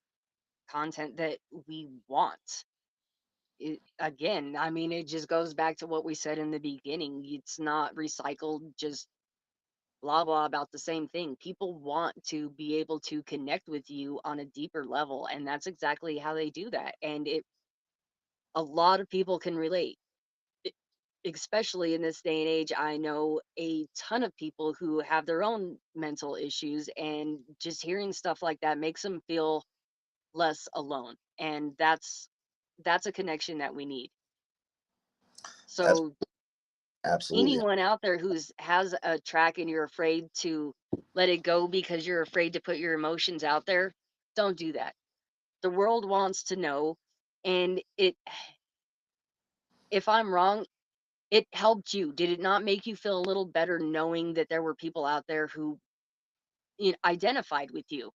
content that we want. Again, I mean, it just goes back to what we said in the beginning. It's not recycled, just blah blah about the same thing. People want to be able to connect with you on a deeper level, and that's exactly how they do that. And a lot of people can relate. e- Especially in this day and age, I know a ton of people who have their own mental issues, and just hearing stuff like that makes them feel less alone. And that's a connection that we need. That's So absolutely, anyone out there who's has a track and you're afraid to let it go because you're afraid to put your emotions out there, don't do that. The world wants to know. And if I'm wrong, it helped you. Did it not make you feel a little better knowing that there were people out there who identified with you,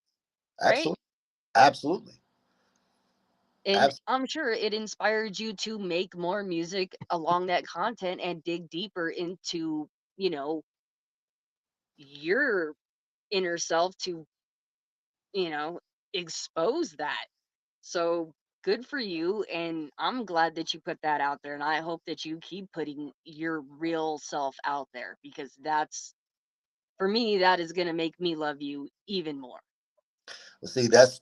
right? absolutely, absolutely, And absolutely, I'm sure it inspired you to make more music along that content and dig deeper into, you know, your inner self to, you know, expose that. So good for you. And I'm glad that you put that out there. And I hope that you keep putting your real self out there, because for me, that is going to make me love you even more. well, see, that's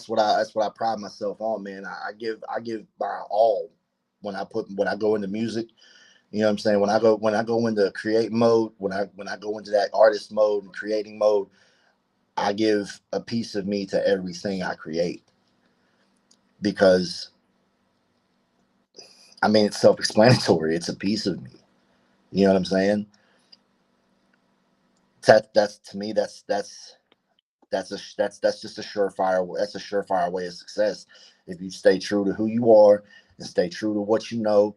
what I pride myself on, man. I give my all when I go into music. You know what I'm saying? When I go into create mode, when I go into that artist mode and creating mode, I give a piece of me to everything I create, because I mean, it's self-explanatory. It's a piece of me. You know what I'm saying? That's to me, that's just a surefire. That's a surefire way of success. If you stay true to who you are and stay true to what you know,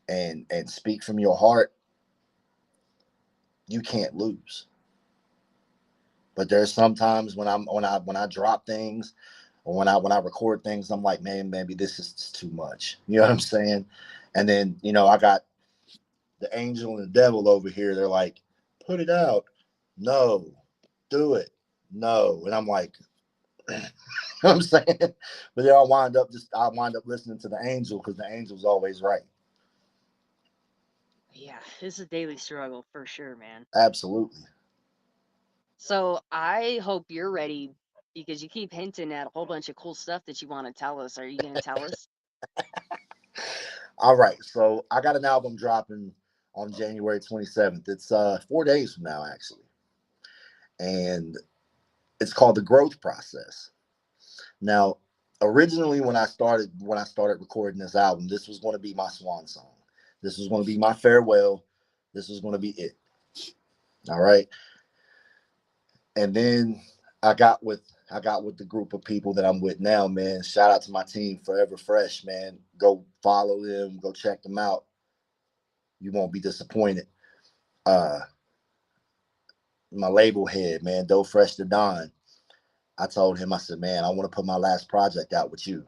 and speak from your heart, you can't lose. But there's sometimes when I drop things, or when I record things, I'm like, man, maybe this is just too much. You know what I'm saying? And then I got the angel and the devil over here. They're like, put it out. No, do it. No. And I'm like, you know what I'm saying? But then I wind up listening to the angel, because the angel's always right. Yeah, it's a daily struggle for sure, man. Absolutely. So I hope you're ready, because you keep hinting at a whole bunch of cool stuff that you want to tell us. Are you going to tell us? All right. So I got an album dropping on January 27th. It's 4 days from now, actually. And it's called The Growth Process. Now, originally when I started recording this album, this was going to be my swan song. This was going to be my farewell. This was going to be it. All right. And then I got with the group of people that I'm with now, man. Shout out to my team, Forever Fresh, man. Go follow them, go check them out. You won't be disappointed. Uh my label head, man, Doe Fresh to Don. I told him, I said, man, I want to put my last project out with you.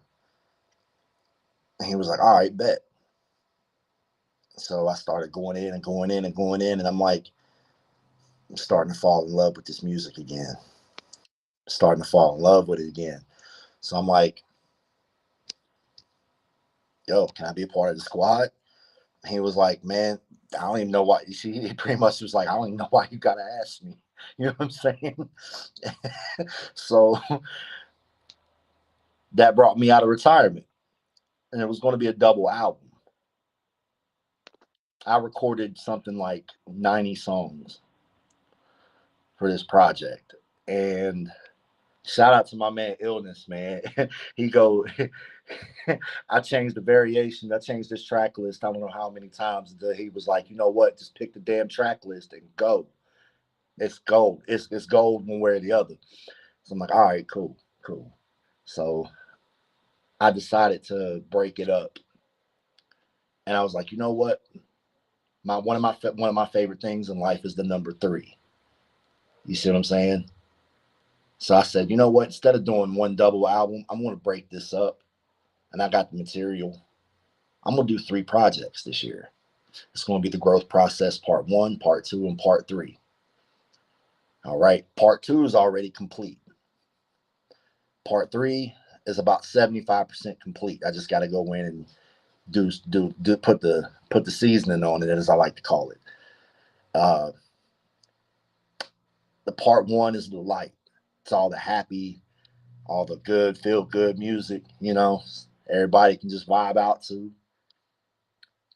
And he was like, all right, bet. So I started going in and going in and going in, and I'm like, I'm starting to fall in love with this music again. Starting to fall in love with it again. So I'm like, yo, can I be a part of the squad? He was like, man, I don't even know why. She pretty much was like, I don't even know why you gotta ask me. You know what I'm saying? So that brought me out of retirement, and it was going to be a double album. I recorded something like 90 songs for this project, and shout out to my man Illness, man. He go, I changed the variation. I changed this track list. I don't know how many times. He was like, you know what? Just pick the damn track list and go. It's gold. It's gold one way or the other. So I'm like, all right, cool, cool. So I decided to break it up, and I was like, you know what? My one of my favorite things in life is the number three. You see what I'm saying? So I said, you know what? Instead of doing one double album, I'm going to break this up, and I got the material. I'm going to do three projects this year. It's going to be the growth process part one, part two, and part three. All right. Part two is already complete. Part three is about 75% complete. I just got to go in and put the seasoning on it, as I like to call it. Uh, the part one is the light. It's all the happy, all the good, feel good music. Everybody can just vibe out to.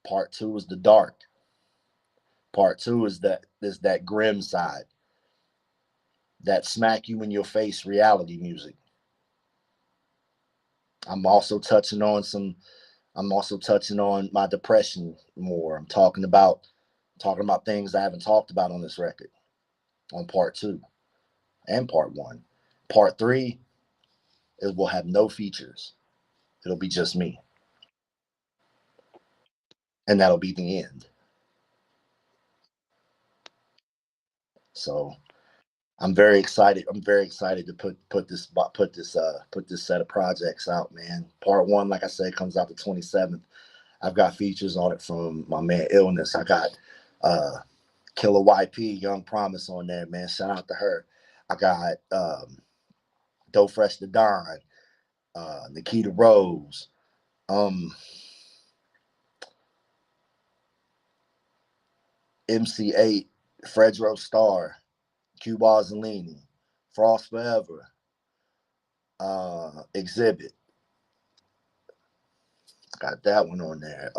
Part two is the dark. Part two is that grim side, that smack you in your face reality music. I'm also touching on some. I'm also touching on my depression more. I'm talking about things I haven't talked about on this record on part two and part one. Part three, it will have no features. It'll be just me, and that'll be the end. So I'm very excited. I'm very excited to put this set of projects out, man. Part one, like I said, comes out the 27th. I've got features on it from my man Illness. I got uh Killer YP, Young Promise on there, man. Shout out to her. I got Doe Fresh the Don, Nikita Rose, um, MC8, Fredro Starr, Q Bozzolini, Frost Forever, Exhibit. Got that one on there.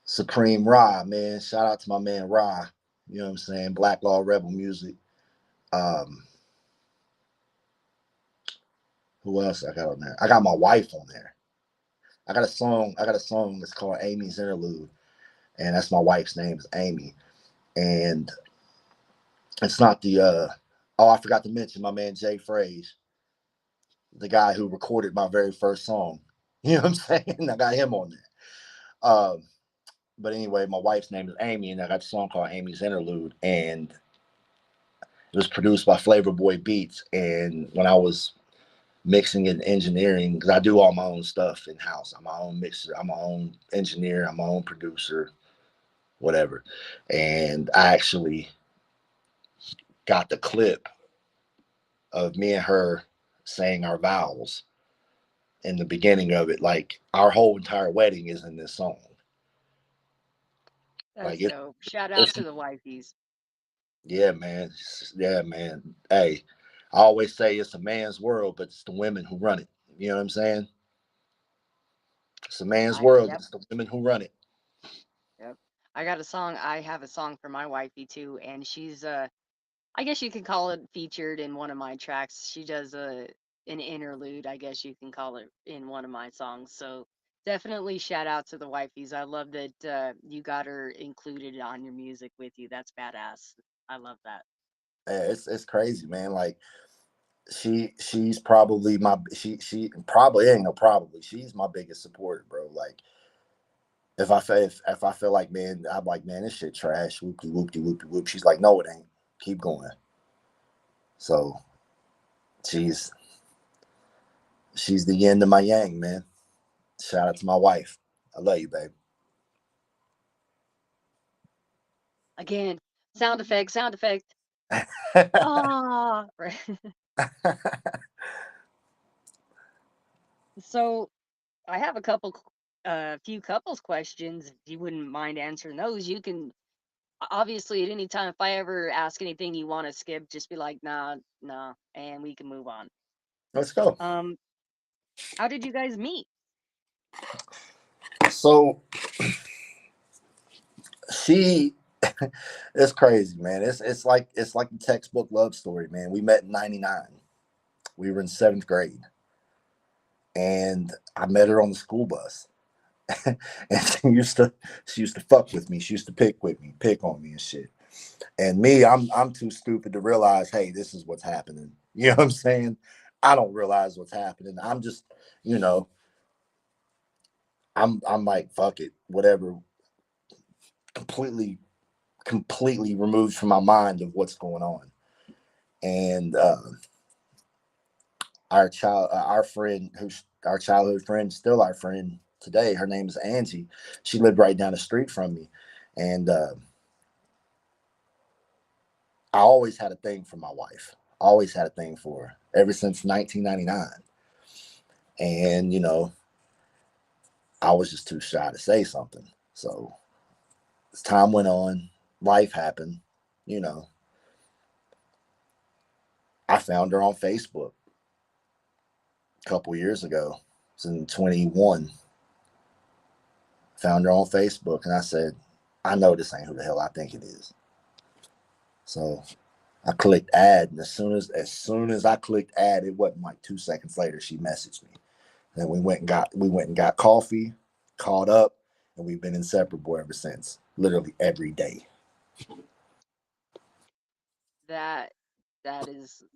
Supreme Ra, man. Shout out to my man Ra. You know what I'm saying? Black Law Rebel music. Um, who else I got on there? I got my wife on there. I got a song that's called Amy's Interlude, and that's my wife's name is Amy. And it's not the oh, I forgot to mention my man Jay Fraze, the guy who recorded my very first song. You know what I'm saying? I got him on there. Um, but anyway, my wife's name is Amy, and I got a song called Amy's Interlude, and it was produced by Flavor Boy Beats. And when I was mixing and engineering, because I do all my own stuff in house, I'm my own mixer, I'm my own engineer, I'm my own producer, whatever. And I actually got the clip of me and her saying our vows in the beginning of it. Like our whole entire wedding is in this song. Like That's dope. Shout out it's to the wifeys. yeah, man. Yeah, man. Hey, I always say it's a man's world, but it's the women who run it. You know what I'm saying? It's a man's world, but Yep, it's the women who run it. yep. I got a song. I have a song for my wifey too, and she's I guess you could call it featured in one of my tracks. She does an interlude, I guess you can call it, in one of my songs. So definitely shout out to the wifeys. I love that you got her included on your music with you. That's badass. I love that. It's crazy, man. Like she's probably she probably ain't no probably she's my biggest supporter, bro. Like if I feel like, man, I'm like, man, this shit trash, whoop de whoop de whoop de whoop. She's like, no, it ain't. Keep going. So she's she's the yin to my yang, man. Shout out to my wife. I love you, babe. Again, sound effect, sound effect. Ah, so I have a couple. a few couples questions. If you wouldn't mind answering those, you can obviously at any time. If I ever ask anything you want to skip, just be like, nah, nah, and we can move on. Let's go. Um, how did you guys meet? So she, it's crazy, man. It's like the textbook love story, man. We met in '99. We were in seventh grade, and I met her on the school bus. And she used to fuck with me. She used to pick with me, pick on me and shit. And me, I'm too stupid to realize, hey, this is what's happening. You know what I'm saying? I don't realize what's happening. I'm just, you know, I'm like, fuck it, whatever. Completely, completely removed from my mind of what's going on. And our friend, who's our childhood friend, still our friend today. Her name is Angie. She lived right down the street from me, and I always had a thing for my wife. Always had a thing for her ever since 1999. And I was just too shy to say something. So as time went on, life happened. You know, I found her on Facebook a couple years ago. It's in 21. Found her on Facebook, and I said, I know this ain't who the hell I think it is. So I clicked add, and as soon as I clicked add, it wasn't like 2 seconds later she messaged me. And we went and got coffee, caught up, and we've been inseparable ever since. Literally every day. That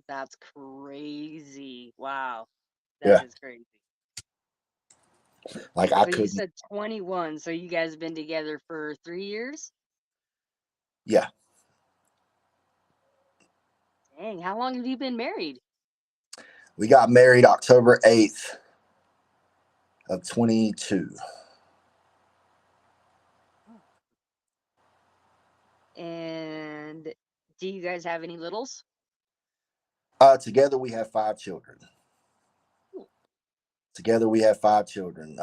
that's crazy. Wow, that Yeah, is crazy. like I So you couldn't. said 21. So you guys have been together for 3 years? Yeah, Dang, how long have you been married? we got married October 8th of 22. Oh. And do you guys have any littles? Together we have 5 children. Cool. Together we have 5 children.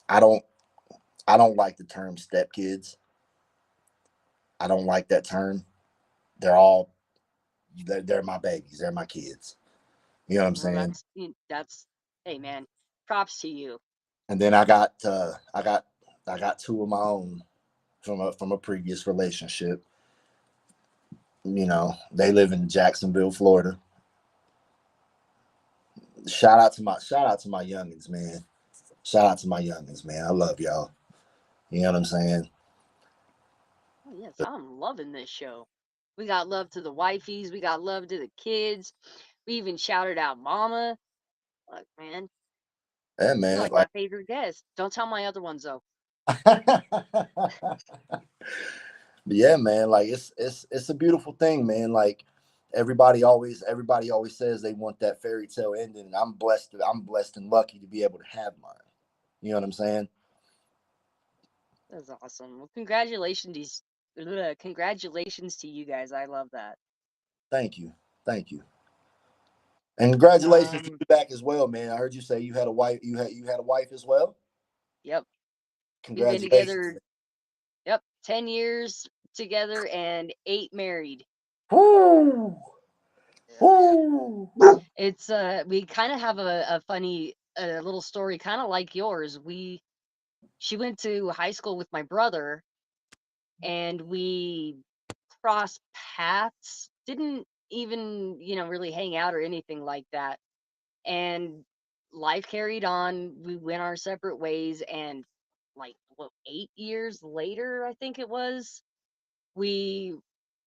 I don't I don't like the term stepkids. I don't like that term. They're all they're my babies. They're my kids. You know what I'm Well, saying? that's hey man, props to you. And then I got 2 of my own from a previous relationship. They live in Jacksonville, Florida. Shout out to my youngins, man. Shout out to my youngins, man. I love y'all. You know what I'm saying? Oh, yes, I'm loving this show. We got love to the wifeys, we got love to the kids. We even shouted out Mama. Like, man, Yeah, you're man. like my favorite guest. Don't tell my other ones though. Yeah, man. Like it's a beautiful thing, man. Like everybody always says they want that fairy tale ending, and I'm blessed and lucky to be able to have mine. You know what I'm saying? That's awesome. Well, congratulations to you guys. I love that. Thank you. Thank you. And congratulations to Um, you back as well, man. I heard you say you had a wife. You had a wife as well. yep. We've been Congratulations. together, yep, 10 years together and 8 married. Woo! Woo! It's we kind of have a funny little story kind of like yours. We She went to high school with my brother and we crossed paths. Didn't even, really hang out or anything like that. And life carried on. We went our separate ways and like what 8 years later, I think it was, we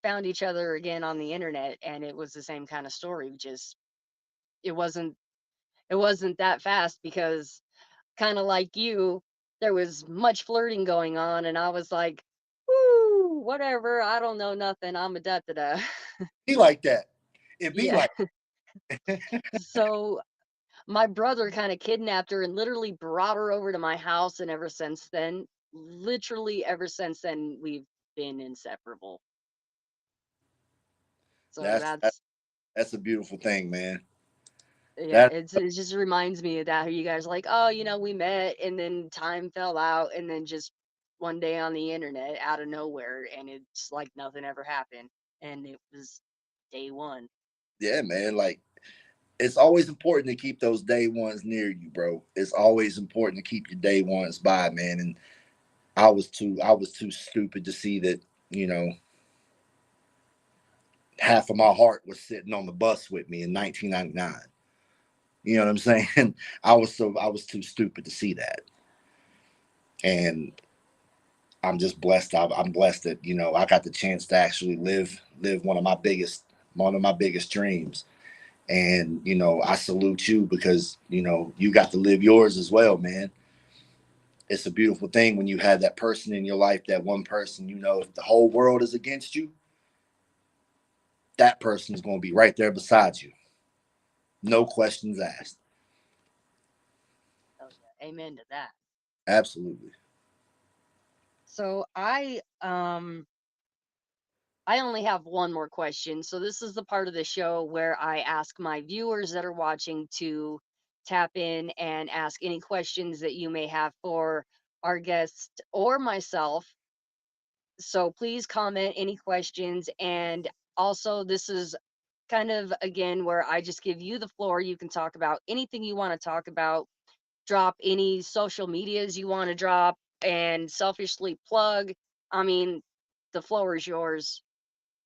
found each other again on the internet and it was the same kind of story. Just it wasn't it wasn't that fast because kind of like you, there was much flirting going on, and I was like, "Woo, whatever. I don't know nothing. I'm a da da da." Be like that. It be Yeah. like. So my brother kind of kidnapped her and literally brought her over to my house, and ever since then, literally ever since then, we've been inseparable. So That's that's that's a beautiful thing, man. Yeah, That it just reminds me of that. How you guys are like, oh, we met and then time fell out, and then just one day on the internet out of nowhere, and it's like nothing ever happened, and it was day one. yeah, man. Like it's always important to keep those day ones near you, bro. It's always important to keep your day ones by, man. And I was too stupid to see that, you know, half of my heart was sitting on the bus with me in 1999. You know what I'm saying? I was too stupid to see that. And I'm just blessed. I'm blessed that, I got the chance to actually live one of my biggest dreams. And, I salute you because, you got to live yours as well, man. It's a beautiful thing when you have that person in your life, that one person, if the whole world is against you, that person is going to be right there beside you. No questions asked. Oh yeah, amen to that. Absolutely. So I only have one more question. So this is the part of the show where I ask my viewers that are watching to tap in and ask any questions that you may have for our guest or myself. So please comment any questions. And also, this is kind of again where I just give you the floor. You can talk about anything you want to talk about, drop any social medias you want to drop, and selfishly plug. I mean, the floor is yours.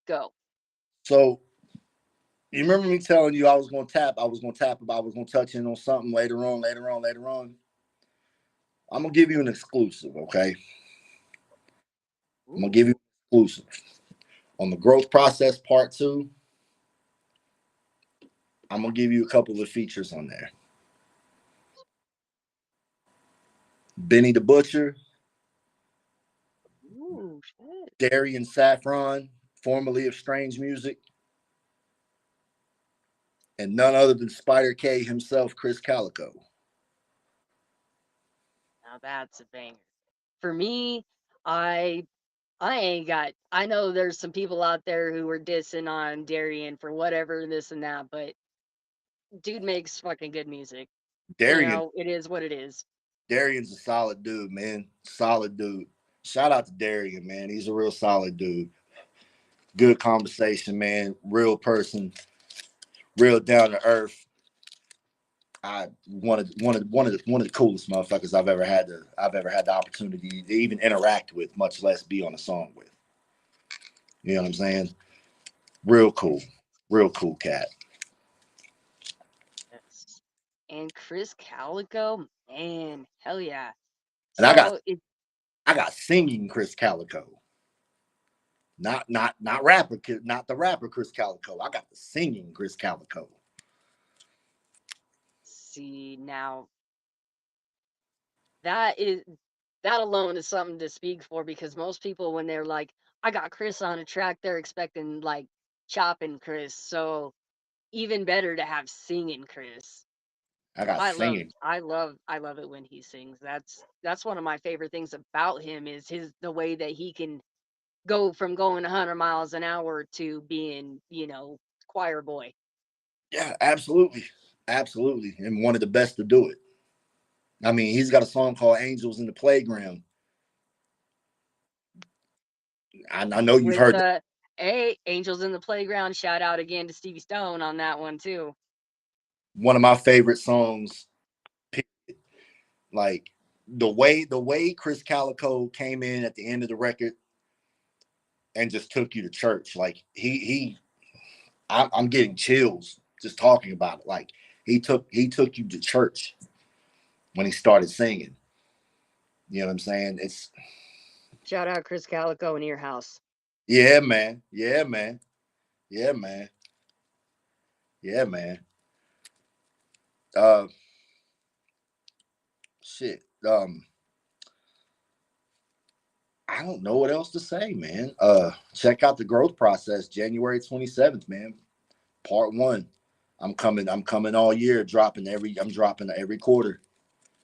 Go. So you remember me telling you I was going to touch in on something later on. I'm going to give you an exclusive, okay? I'm going to give you Ooh. an exclusive. On the growth process part 2, I'm going to give you a couple of features on there. Benny the Butcher, Ooh, shit. Darian Saffron, formerly of Strange Music, and none other than Spider K himself, Chris Calico. Now that's a banger. For me, I I ain't got I know there's some people out there who are dissing on Darian for whatever this and that, but dude makes fucking good music. Darian, It is what it is. Darian's a solid dude, man. Solid dude. Shout out to Darian, man. He's a real solid dude. Good conversation, man. Real person, real down to earth. I one of the coolest motherfuckers I've ever had the opportunity to even interact with, much less be on a song with. You know what I'm saying? Real cool cat. Yes. And Chris Calico, man, hell yeah. And I got So it I got singing Chris Calico, not rapper, not the rapper Chris Calico. I got the singing Chris Calico. see now that is that alone is something to speak for because most people when they're like, I got Chris on a track, they're expecting like chopping Chris. So even better to have singing Chris. I got singing. I love it when he sings. That's one of my favorite things about him is his the way that he can go from going 100 miles an hour to being, choir boy. Yeah, absolutely, absolutely, and one of the best to do it. I mean, he's got a song called "Angels in the Playground." I know you've With heard that. hey, Angels in the Playground, shout out again to Stevie Stone on that one too. One of my favorite songs. Like the way Chris Calico came in at the end of the record and just took you to church. Like I'm getting chills just talking about it. Like he took you to church when he started singing. You know what I'm saying? It's Shout out Chris Calico and Earhouse. yeah, man. Yeah, man. Yeah, man. Yeah, man. Uh, shit. I don't know what else to say, man. Check out the growth process, January 27th, man. Part 1. I'm coming all year, I'm dropping every quarter.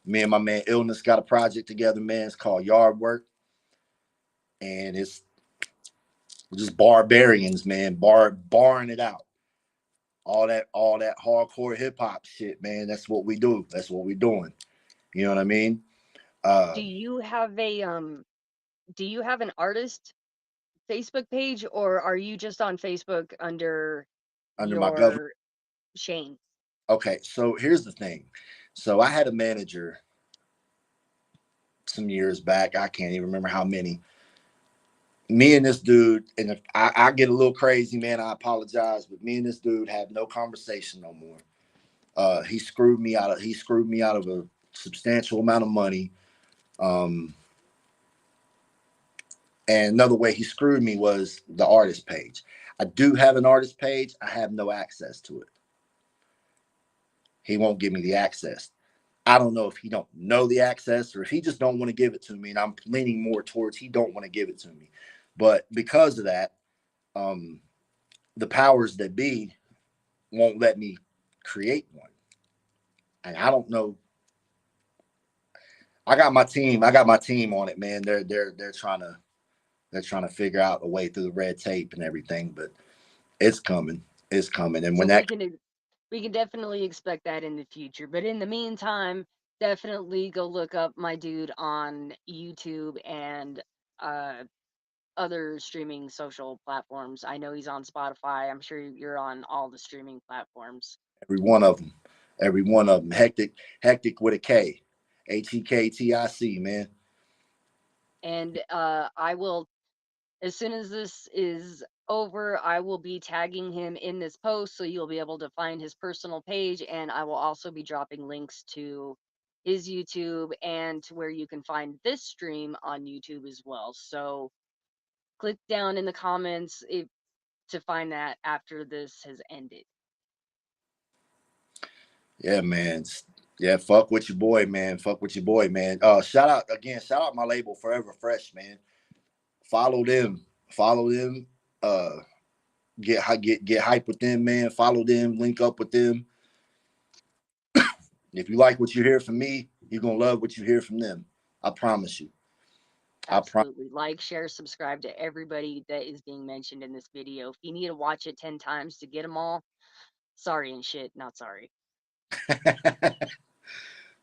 Me and my man Illness got a project together, man. It's called Yard Work. And it's just barbarians, man, barring it out all that hardcore hip hop shit, man. That's what we do. That's what we doing. You know what I mean? Do Uh, you have a do you have an artist Facebook page, or are you just on Facebook under under my government. your Shane? Okay, so here's the thing. So I had a manager some years back. I can't even remember how many. Me and this dude, and if I get a little crazy, man, I apologize, but me and this dude have no conversation no more. He screwed me out of a substantial amount of money. Um, and another way he screwed me was the artist page. I do have an artist page. I have no access to it. He won't give me the access. I don't know if he don't know the access or if he just don't want to give it to me. And I'm leaning more towards he don't want to give it to me. But because of that, um, the powers that be won't let me create one. And I don't know. I got my team. I got my team on it, man. They're trying to figure out a way through the red tape and everything, but it's coming. It's coming. And So when that we can definitely expect that in the future. But in the meantime, definitely go look up my dude on YouTube and uh other streaming social platforms. I know he's on Spotify. I'm sure you're on all the streaming platforms. every one of them, every one of them, hectic with a K, Hektic, man. And I will, as soon as this is over, I will be tagging him in this post so you'll be able to find his personal page. And I will also be dropping links to his YouTube and to where you can find this stream on YouTube as well. So click down in the comments to find that after this has ended. Yeah, man. Yeah, fuck with your boy, man. Fuck with your boy, man. Shout out again. Shout out my label, Forever Fresh, man. Follow them. Follow them. Uh, get hype with them, man. Follow them. Link up with them. If you like what you hear from me, you're gonna love what you hear from them. I promise you. I promise. Absolutely. Like, share, subscribe to everybody that is being mentioned in this video. If you need to watch it 10 times to get them all, sorry and shit, not sorry.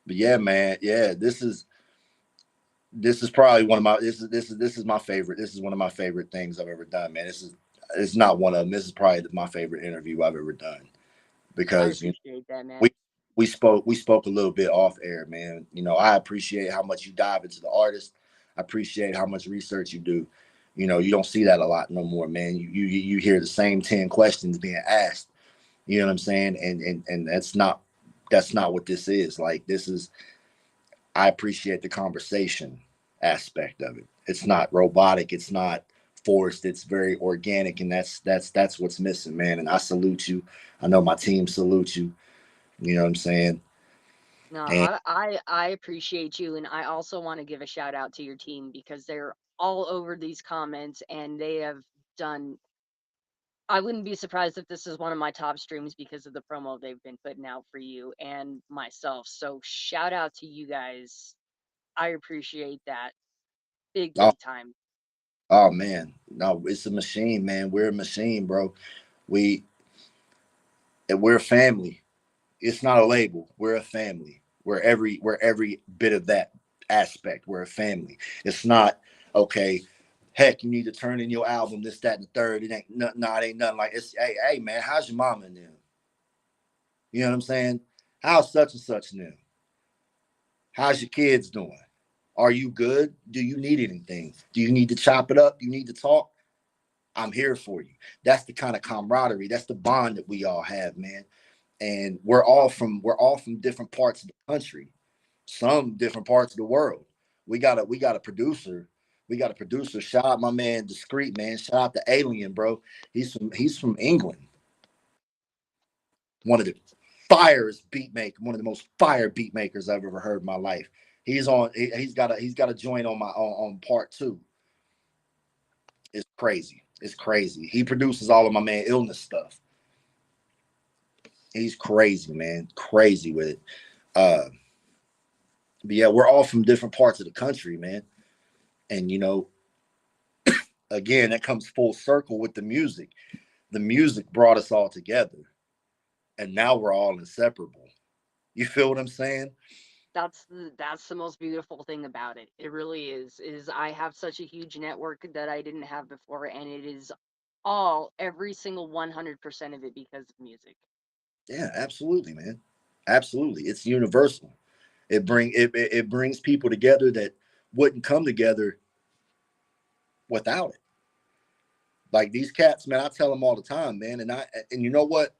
But yeah, man. Yeah, this is probably one of my this is my favorite. This is one of my favorite things I've ever done, man. It's not one of them. This is probably my favorite interview I've ever done I because appreciate that, man. we we spoke a little bit off air, man. I appreciate how much you dive into the artist. I appreciate how much research you do. You don't see that a lot no more, man. You hear the same 10 questions being asked. You know what I'm saying? And that's not what this is. Like this is I appreciate the conversation aspect of it. It's not robotic, it's not forced, it's very organic, and that's what's missing, man. And I salute you. I know my team salutes you. You know what I'm saying? No, And I appreciate you, and I also want to give a shout out to your team because they're all over these comments and they have done. I wouldn't be surprised if this is one of my top streams because of the promo they've been putting out for you and myself. So shout out to you guys. I appreciate that big, oh, big time. oh man, no, it's a machine, man. We're a machine, bro. We we're a family. It's not a label. We're a family. We're every bit of that aspect. We're a family. It's not okay. Heck, you need to turn in your album, this, that, and the third. It ain't nothing. No, it ain't nothing like it's. Hey, man, how's your mama and them? You know what I'm saying? How's such and such and them? How's your kids doing? Are you good? Do you need anything? Do you need to chop it up? Do you need to talk? I'm here for you. That's the kind of camaraderie. That's the bond that we all have, man. And we're all from different parts of the country, some different parts of the world. We got a producer. We got a producer. Shout out my man Discreet, man. Shout out to Alien, bro. He's from England. One of the one of the most fire beat makers I've ever heard in my life. He's got a joint on part two. It's crazy. It's crazy. He produces all of my man illness stuff. He's crazy, man. Crazy with it. Uh but yeah, we're all from different parts of the country, man. And again, that comes full circle with the music. The music brought us all together. and now we're all inseparable. You feel what I'm saying? That's the most beautiful thing about it. It really is I have such a huge network that I didn't have before, and it is all every single 100% of it because of music. Yeah, absolutely, man. Absolutely, it's universal. It brings people together that wouldn't come together without it. Like these cats, man. I tell them all the time, man. And you know what?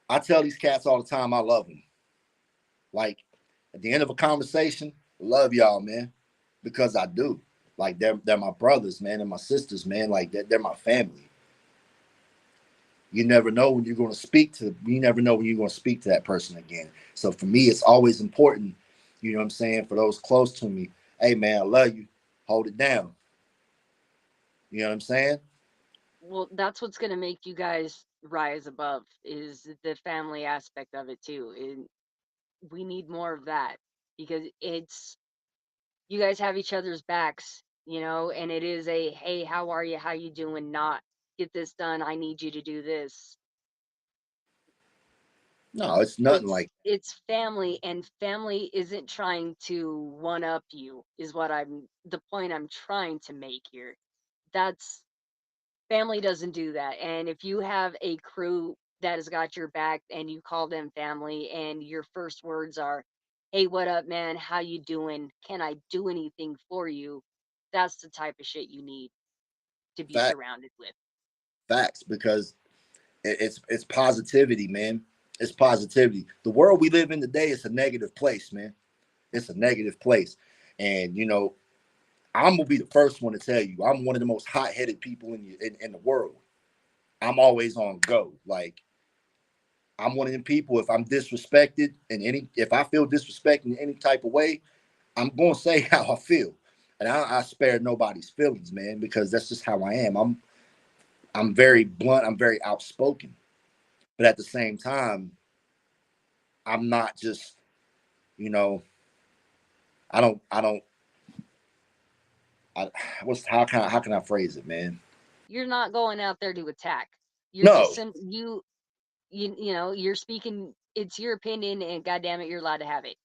I tell these cats all the time. I love them. Like at the end of a conversation, love y'all, man, because I do. Like they're my brothers, man, and my sisters, man. Like they're my family. You never know when you're going to speak to. You never know when you're going to speak to that person again. So for me, it's always important. You know what I'm saying? For those close to me, hey man, I love you. Hold it down. You know what I'm saying? Well, that's what's going to make you guys rise above is the family aspect of it too. And we need more of that because it's you guys have each other's backs, and it is a hey, how are you? How you doing? Not get this done. I need you to do this. No, it's nothing It's like it's family, and family isn't trying to one up you is what I'm the point I'm trying to make here. That's family doesn't do that. And if you have a crew that has got your back and you call them family and your first words are, "Hey, what up, man? How you doing? Can I do anything for you?" That's the type of shit you need to be fact, surrounded with. facts because it's positivity, man. It's positivity. The world we live in today is a negative place, man. It's a negative place, and I'm gonna be the first one to tell you I'm one of the most hot headed people in the world. I'm always on go. Like I'm one of them people. If I'm disrespected in any, if I feel disrespected in any type of way, I'm gonna say how I feel, and I spare nobody's feelings, man, because that's just how I am. I'm very blunt. I'm very outspoken, but at the same time, I'm not just you know I don't I, what's how can I phrase it, man? You're not going out there to attack. You're just No, you're speaking. It's your opinion, and goddamn it, you're allowed to have it.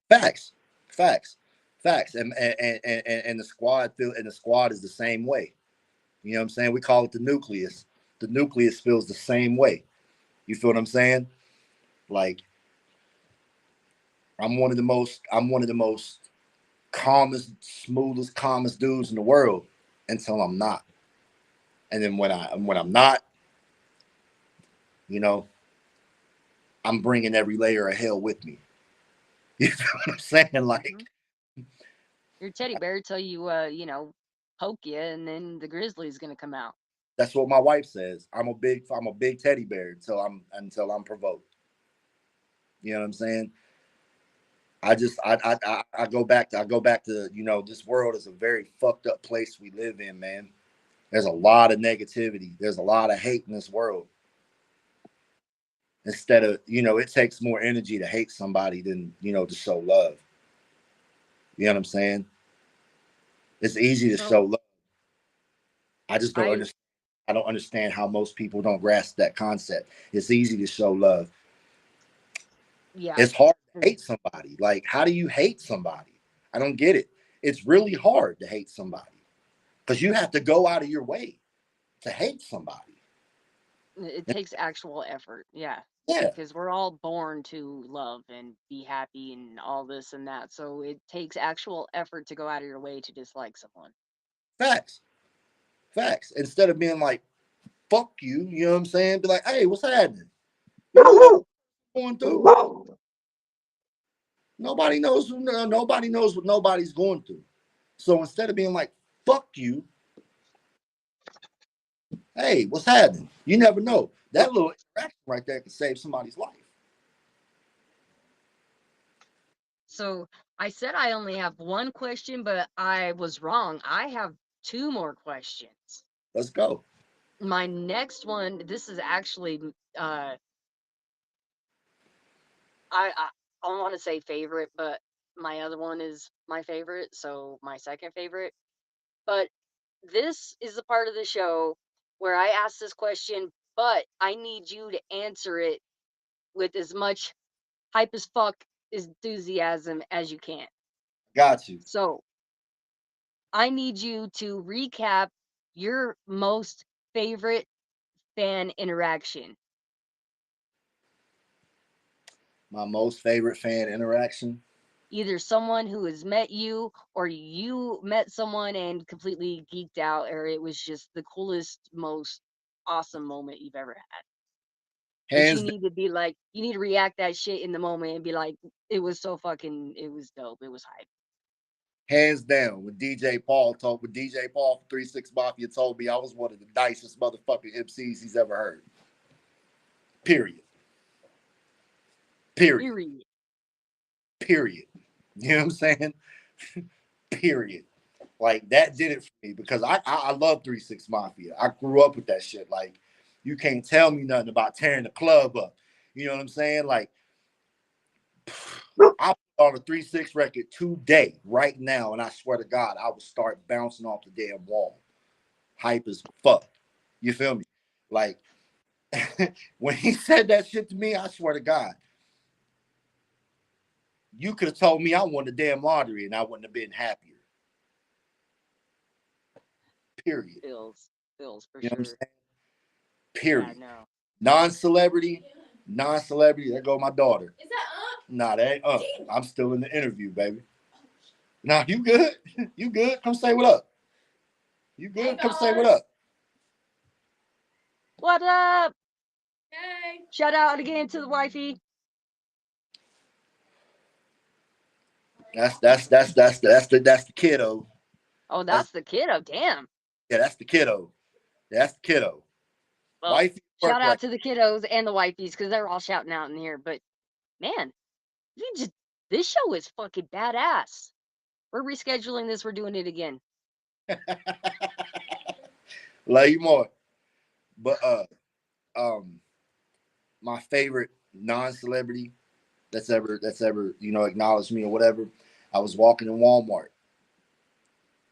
facts, facts, facts, and the squad feel and the squad is the same way. You know what I'm saying? We call it the nucleus. The nucleus feels the same way. You feel what I'm saying? Like I'm one of the most calmest, smoothest, calmest dudes in the world until I'm not. And then when I'm not, you know, I'm bringing every layer of hell with me. You feel what I'm saying? Like Hmm. Your teddy bear till you poke you, and then the grizzly's gonna come out. that's what my wife says. I'm a big teddy bear until I'm provoked. You know what I'm saying? I go back to this world is a very fucked up place we live in, man. There's a lot of negativity. There's a lot of hate in this world. Instead of it takes more energy to hate somebody than to show love. You know what I'm saying? It's easy to So show love. I just don't I understand. I don't understand how most people don't grasp that concept. It's easy to show love. yeah. It's hard to hate somebody. Like, how do you hate somebody? I don't get it. It's really hard to hate somebody because you have to go out of your way to hate somebody. It takes actual effort, yeah, Yeah, because we're all born to love and be happy and all this and that. So it takes actual effort to go out of your way to dislike someone. facts, facts. Instead of being like, fuck you, you know what I'm saying? Be like, hey, what's happening? You know what I'm going through? Nobody knows what nobody's going through. So instead of being like, fuck you, hey, what's happening? You never know. That little interaction right there can save somebody's life. So I said I only have one question, but I was wrong. I have two more questions. Let's go. My next one, this is actually, uh, I I want to say favorite, but my other one is my favorite, so my second favorite. But this is the part of the show. where I ask this question, but I need you to answer it with as much hype as fuck enthusiasm as you can. Got you. So I need you to recap your most favorite fan interaction. My most favorite fan interaction. Either someone who has met you or you met someone and completely geeked out, or it was just the coolest, most awesome moment you've ever had. That you Hands need to be like, you need to react that shit in the moment and be like, it was so fucking, it was dope. It was hype. hands down. When DJ Paul from 3 6 Mafia told me I was one of the nicest motherfucking MCs he's ever heard. Period. Period. Period. Period. You know what I'm saying? Period. Like that did it for me because I love 3 6 Mafia. I grew up with that shit. Like you can't tell me nothing about tearing the club up. You know what I'm saying? Like I put on a 3 6 record today, right now, and I swear to God, I would start bouncing off the damn wall. Hype as fuck. You feel me? Like when he said that shit to me, I swear to God, you could have told me I won the damn lottery and I wouldn't have been happier. Period. Feels, feels for You know what I'm sure. saying? Yeah, Period. no. Non-celebrity, non-celebrity. There go my daughter. Is that up? Nah, that ain't up. I'm still in the interview, baby. Nah, you good? You good? Come say what up. You good? Come say what up. What up? Hey. Shout out again to the wifey. That's the kiddo. Oh, That's that's the kiddo. Damn. yeah, that's the kiddo. That's the kiddo. Well, Wifey shout work right. out to the kiddos and the wifeys because they're all shouting out in here. But man, you just this show is fucking badass. We're rescheduling this. We're doing it again. Love you more. But um my favorite non-celebrity that's ever acknowledged me or whatever. I was walking in Walmart.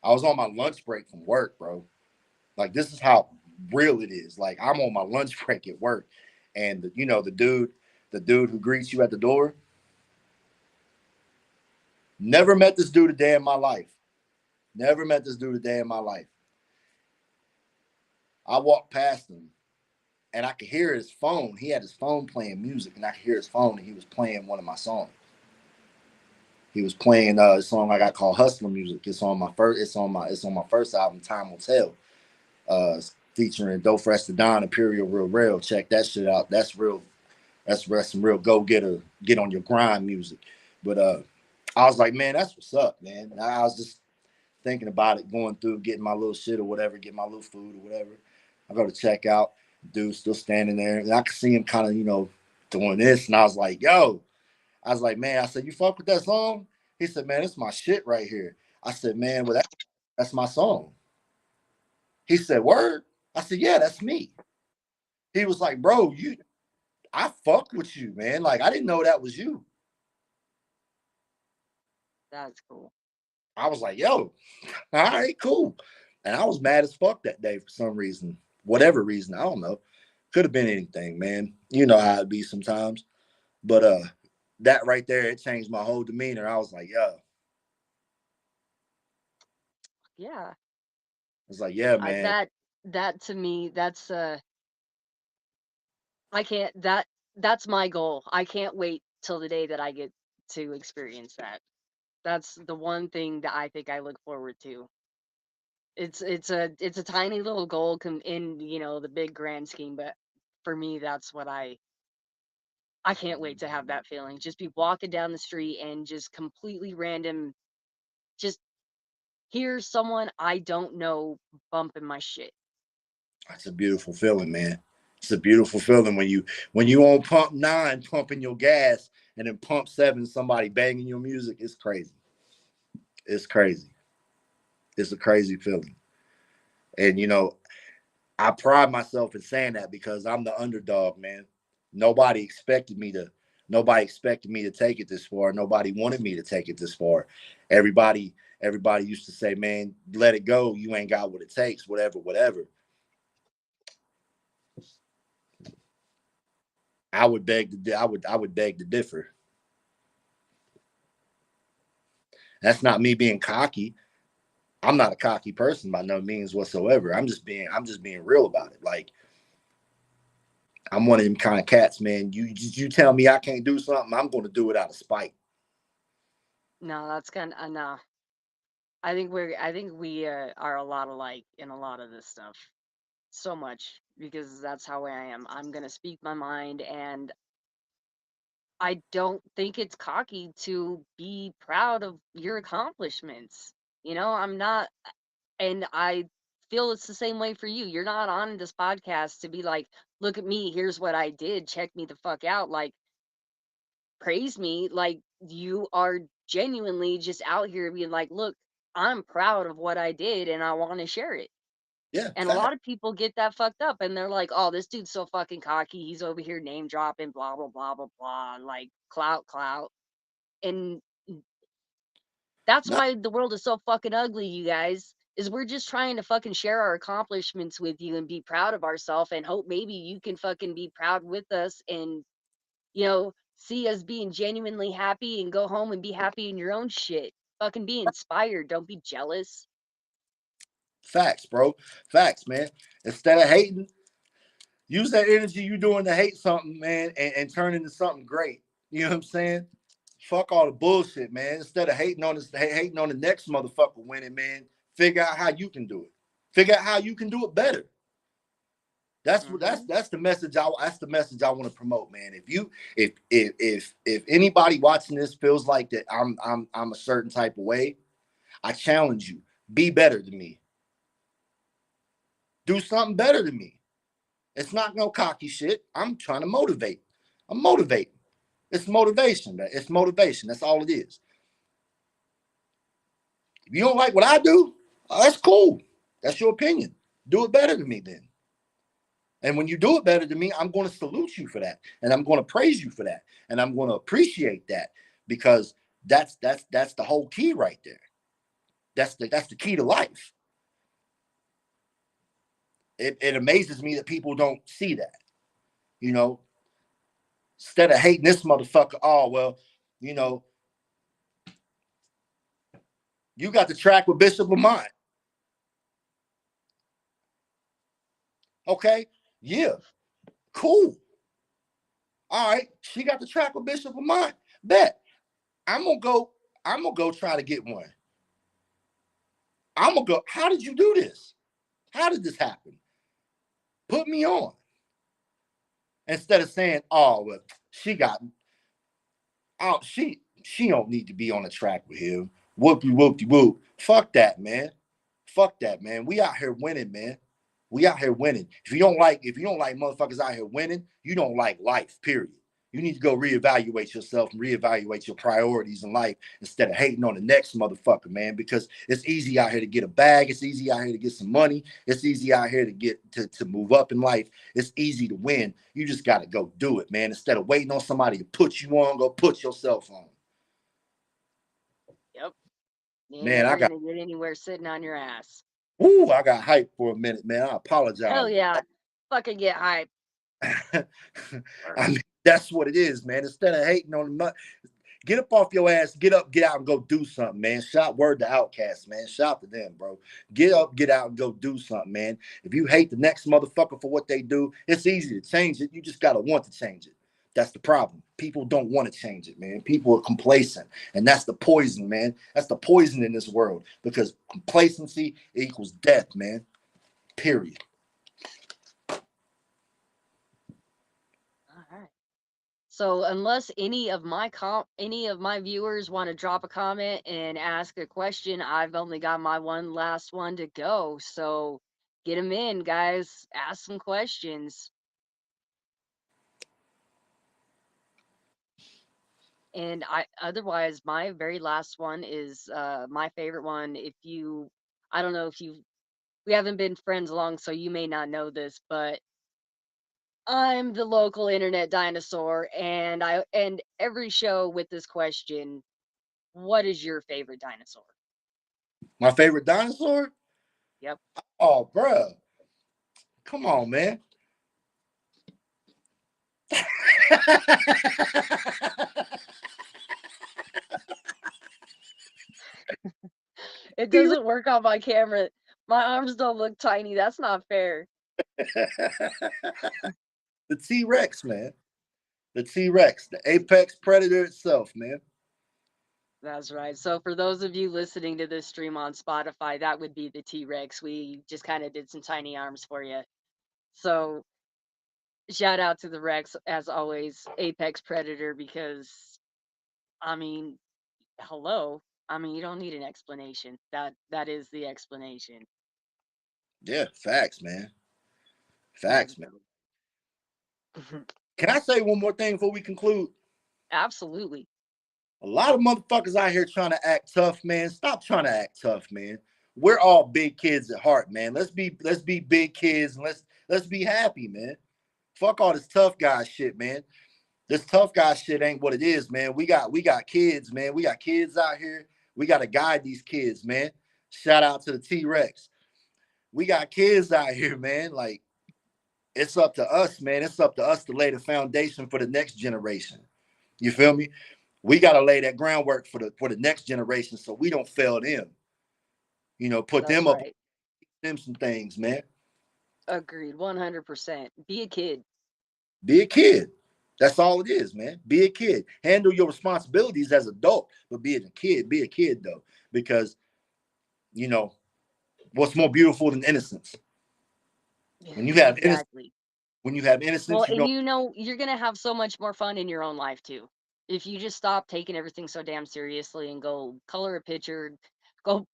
I was on my lunch break from work, bro. Like this is how real it is. Like I'm on my lunch break at work, and the dude who greets you at the door. Never met this dude a day in my life. Never met this dude a day in my life. I walked past him, and I could hear his phone. He had his phone playing music, and I could hear his phone, and he was playing one of my songs. He was playing a song I got called Hustler Music. It's on my first. It's on my first album, Time Will Tell. Featuring Dope Fresh to Don, Imperial Real Rail. Check that shit out. That's real. That's some real go getter, get on your grind music. But I was like, man, that's what's up, man. I was just thinking about it, going through, getting my little shit or whatever, getting my little food or whatever. I go to check out, dude still standing there, and I could see him kind of, doing this, and I was like, yo, I was like, man, I said, you fuck with that song? He said, man, it's my shit right here. I said, man, well, that's my song. He said, word? I said, yeah, that's me. He was like, bro, I fucked with you, man. Like, I didn't know that was you. That's cool. I was like, yo, all right, cool. And I was mad as fuck that day for some reason. Whatever reason, I don't know. Could have been anything, man. You know how it be sometimes. But that right there, it changed my whole demeanor. I was like, yo. I Yeah. was like, yeah, man. That to me, I can't that's my goal. I can't wait till the day that I get to experience that. That's the one thing that I think I look forward to. It's a tiny little goal in the big grand scheme, but for me that's what I can't wait to have that feeling. Just be walking down the street and just completely random, just hear someone I don't know bumping my shit. It's a beautiful feeling, man. It's a beautiful feeling when you on pump 9 pumping your gas and then pump 7 somebody banging your music. It's crazy. It's crazy. It's a crazy feeling. And I pride myself in saying that because I'm the underdog, man. Nobody expected me to nobody expected me to take it this far. Nobody wanted me to take it this far. Everybody everybody used to say, "Man, let it go. You ain't got what it takes, whatever, whatever." I would beg to differ. That's not me being cocky. I'm not a cocky person by no means whatsoever. I'm just being real about it. Like, I'm one of them kind of cats, man. You tell me I can't do something, I'm going to do it out of spite. No, that's kind of no. I think we are a lot alike in a lot of this stuff. So much because that's how I am. I'm gonna speak my mind, and I don't think it's cocky to be proud of your accomplishments. I'm not, and I feel it's the same way for you. You're not on this podcast to be like, look at me, here's what I did, check me the fuck out, like praise me. Like you are genuinely just out here being like, look, I'm proud of what I did and I want to share it. Yeah, And a fact. lot of people get that fucked up and they're like, oh, this dude's so fucking cocky. He's over here name dropping, blah, blah, blah, blah, blah, like clout, clout. And that's Not why the world is so fucking ugly, you guys. Is we're just trying to fucking share our accomplishments with you and be proud of ourselves and hope maybe you can fucking be proud with us and, see us being genuinely happy and go home and be happy in your own shit. Fucking be inspired. Don't be jealous. facts, bro. Facts, man. Instead of hating, use that energy you doing to hate something, man, and turn into something great. You know what I'm saying? Fuck all the bullshit, man. Instead of hating on the next motherfucker winning, man, figure out how you can do it. Figure out how you can do it better. Hmm. That's the message I want to promote, man. If anybody watching this feels like that I'm a certain type of way, I challenge you. Be better than me. Do something better than me. It's not no cocky shit. I'm trying to motivate. I'm motivating. It's motivation, man. It's motivation. That's all it is. If you don't like what I do, that's cool. That's your opinion. Do it better than me then. And when you do it better than me, I'm going to salute you for that, and I'm going to praise you for that, and I'm going to appreciate that because that's the whole key right there. That's the key to life. It amazes me that people don't see that. You know, instead of hating this motherfucker, oh well, you know, you got the track with Bishop Lamont. Okay, yeah, cool. All right, she got the track with Bishop Lamont. Bet I'm gonna go. I'm gonna go try to get one. I'm gonna go. How did you do this? How did this happen? Put me on. Instead of saying, "Oh well, she got. Oh she don't need to be on the track with him." Whoopie whoopie whoop. Fuck that, man. Fuck that, man. We out here winning, man. We out here winning. If you don't like motherfuckers out here winning, you don't like life. Period. You need to go reevaluate yourself and reevaluate your priorities in life instead of hating on the next motherfucker, man. Because it's easy out here to get a bag. It's easy out here to get some money. It's easy out here to get to move up in life. It's easy to win. You just got to go do it, man. Instead of waiting on somebody to put you on, go put yourself on. Yep. You ain't Man, never gonna get anywhere sitting on your ass. I got hyped for a minute, man. I Hell apologize. yeah. Fucking get hype. I mean, that's what it is, man. Instead of hating on the get up off your ass, get up, get out and go do something, man. Shout word to Outcast, man. Shout to them, bro. Get up, get out and go do something, man. If you hate the next motherfucker for what they do, it's easy to change it. You just gotta want to change it. That's the problem. People don't want to change it, man. People are complacent, and that's the poison, man. That's the poison in this world because complacency equals death, man. Period. All right. So unless any of my viewers want to drop a comment and ask a question, I've only got my one last one to go. So get them in, guys. Ask some questions. And otherwise my very last one is my favorite one. I don't know if you we haven't been friends long, so you may not know this, but I'm the local internet dinosaur, and I end every show with this question: what is your favorite dinosaur? My favorite dinosaur? Yep. Oh, bruh. Come on, man. It doesn't work on my camera. My arms don't look tiny. That's not fair. The T Rex, man. The T Rex, the apex predator itself, man. That's right. So for those of you listening to this stream on Spotify, that would be the T-Rex. We just kind of did some tiny arms for you. So shout out to the Rex as always, apex predator because I mean, hello. I mean, you don't need an explanation. That is the explanation. Yeah, facts, man. And Facts, man. Can I say one more thing before we conclude? absolutely. A lot of motherfuckers out here trying to act tough, man. Stop trying to act tough, man. We're all big kids at heart, man. Let's be big kids and let's be happy, man. Fuck all this tough guy shit, man. This tough guy shit ain't what it is, man. We got kids, man. We got kids out here. We got to guide these kids, man. Shout out to the T Rex. We got kids out here, man. Like it's up to us, man. It's up to us to lay the foundation for the next generation. You feel me? We got to lay that groundwork for the next generation so we don't fail them. Put That's them up, right. them some things, man. Agreed. 100%. Be a kid. Be a kid. That's all it is, man. Be a kid. Handle your responsibilities as adult, but be a kid though, because you know what's more beautiful than innocence. When you have innocence, Exactly. when you have Well, innocence, you and know, you know, you're gonna have so much more fun in your own life too. If you just stop taking everything so damn seriously and go color a picture, go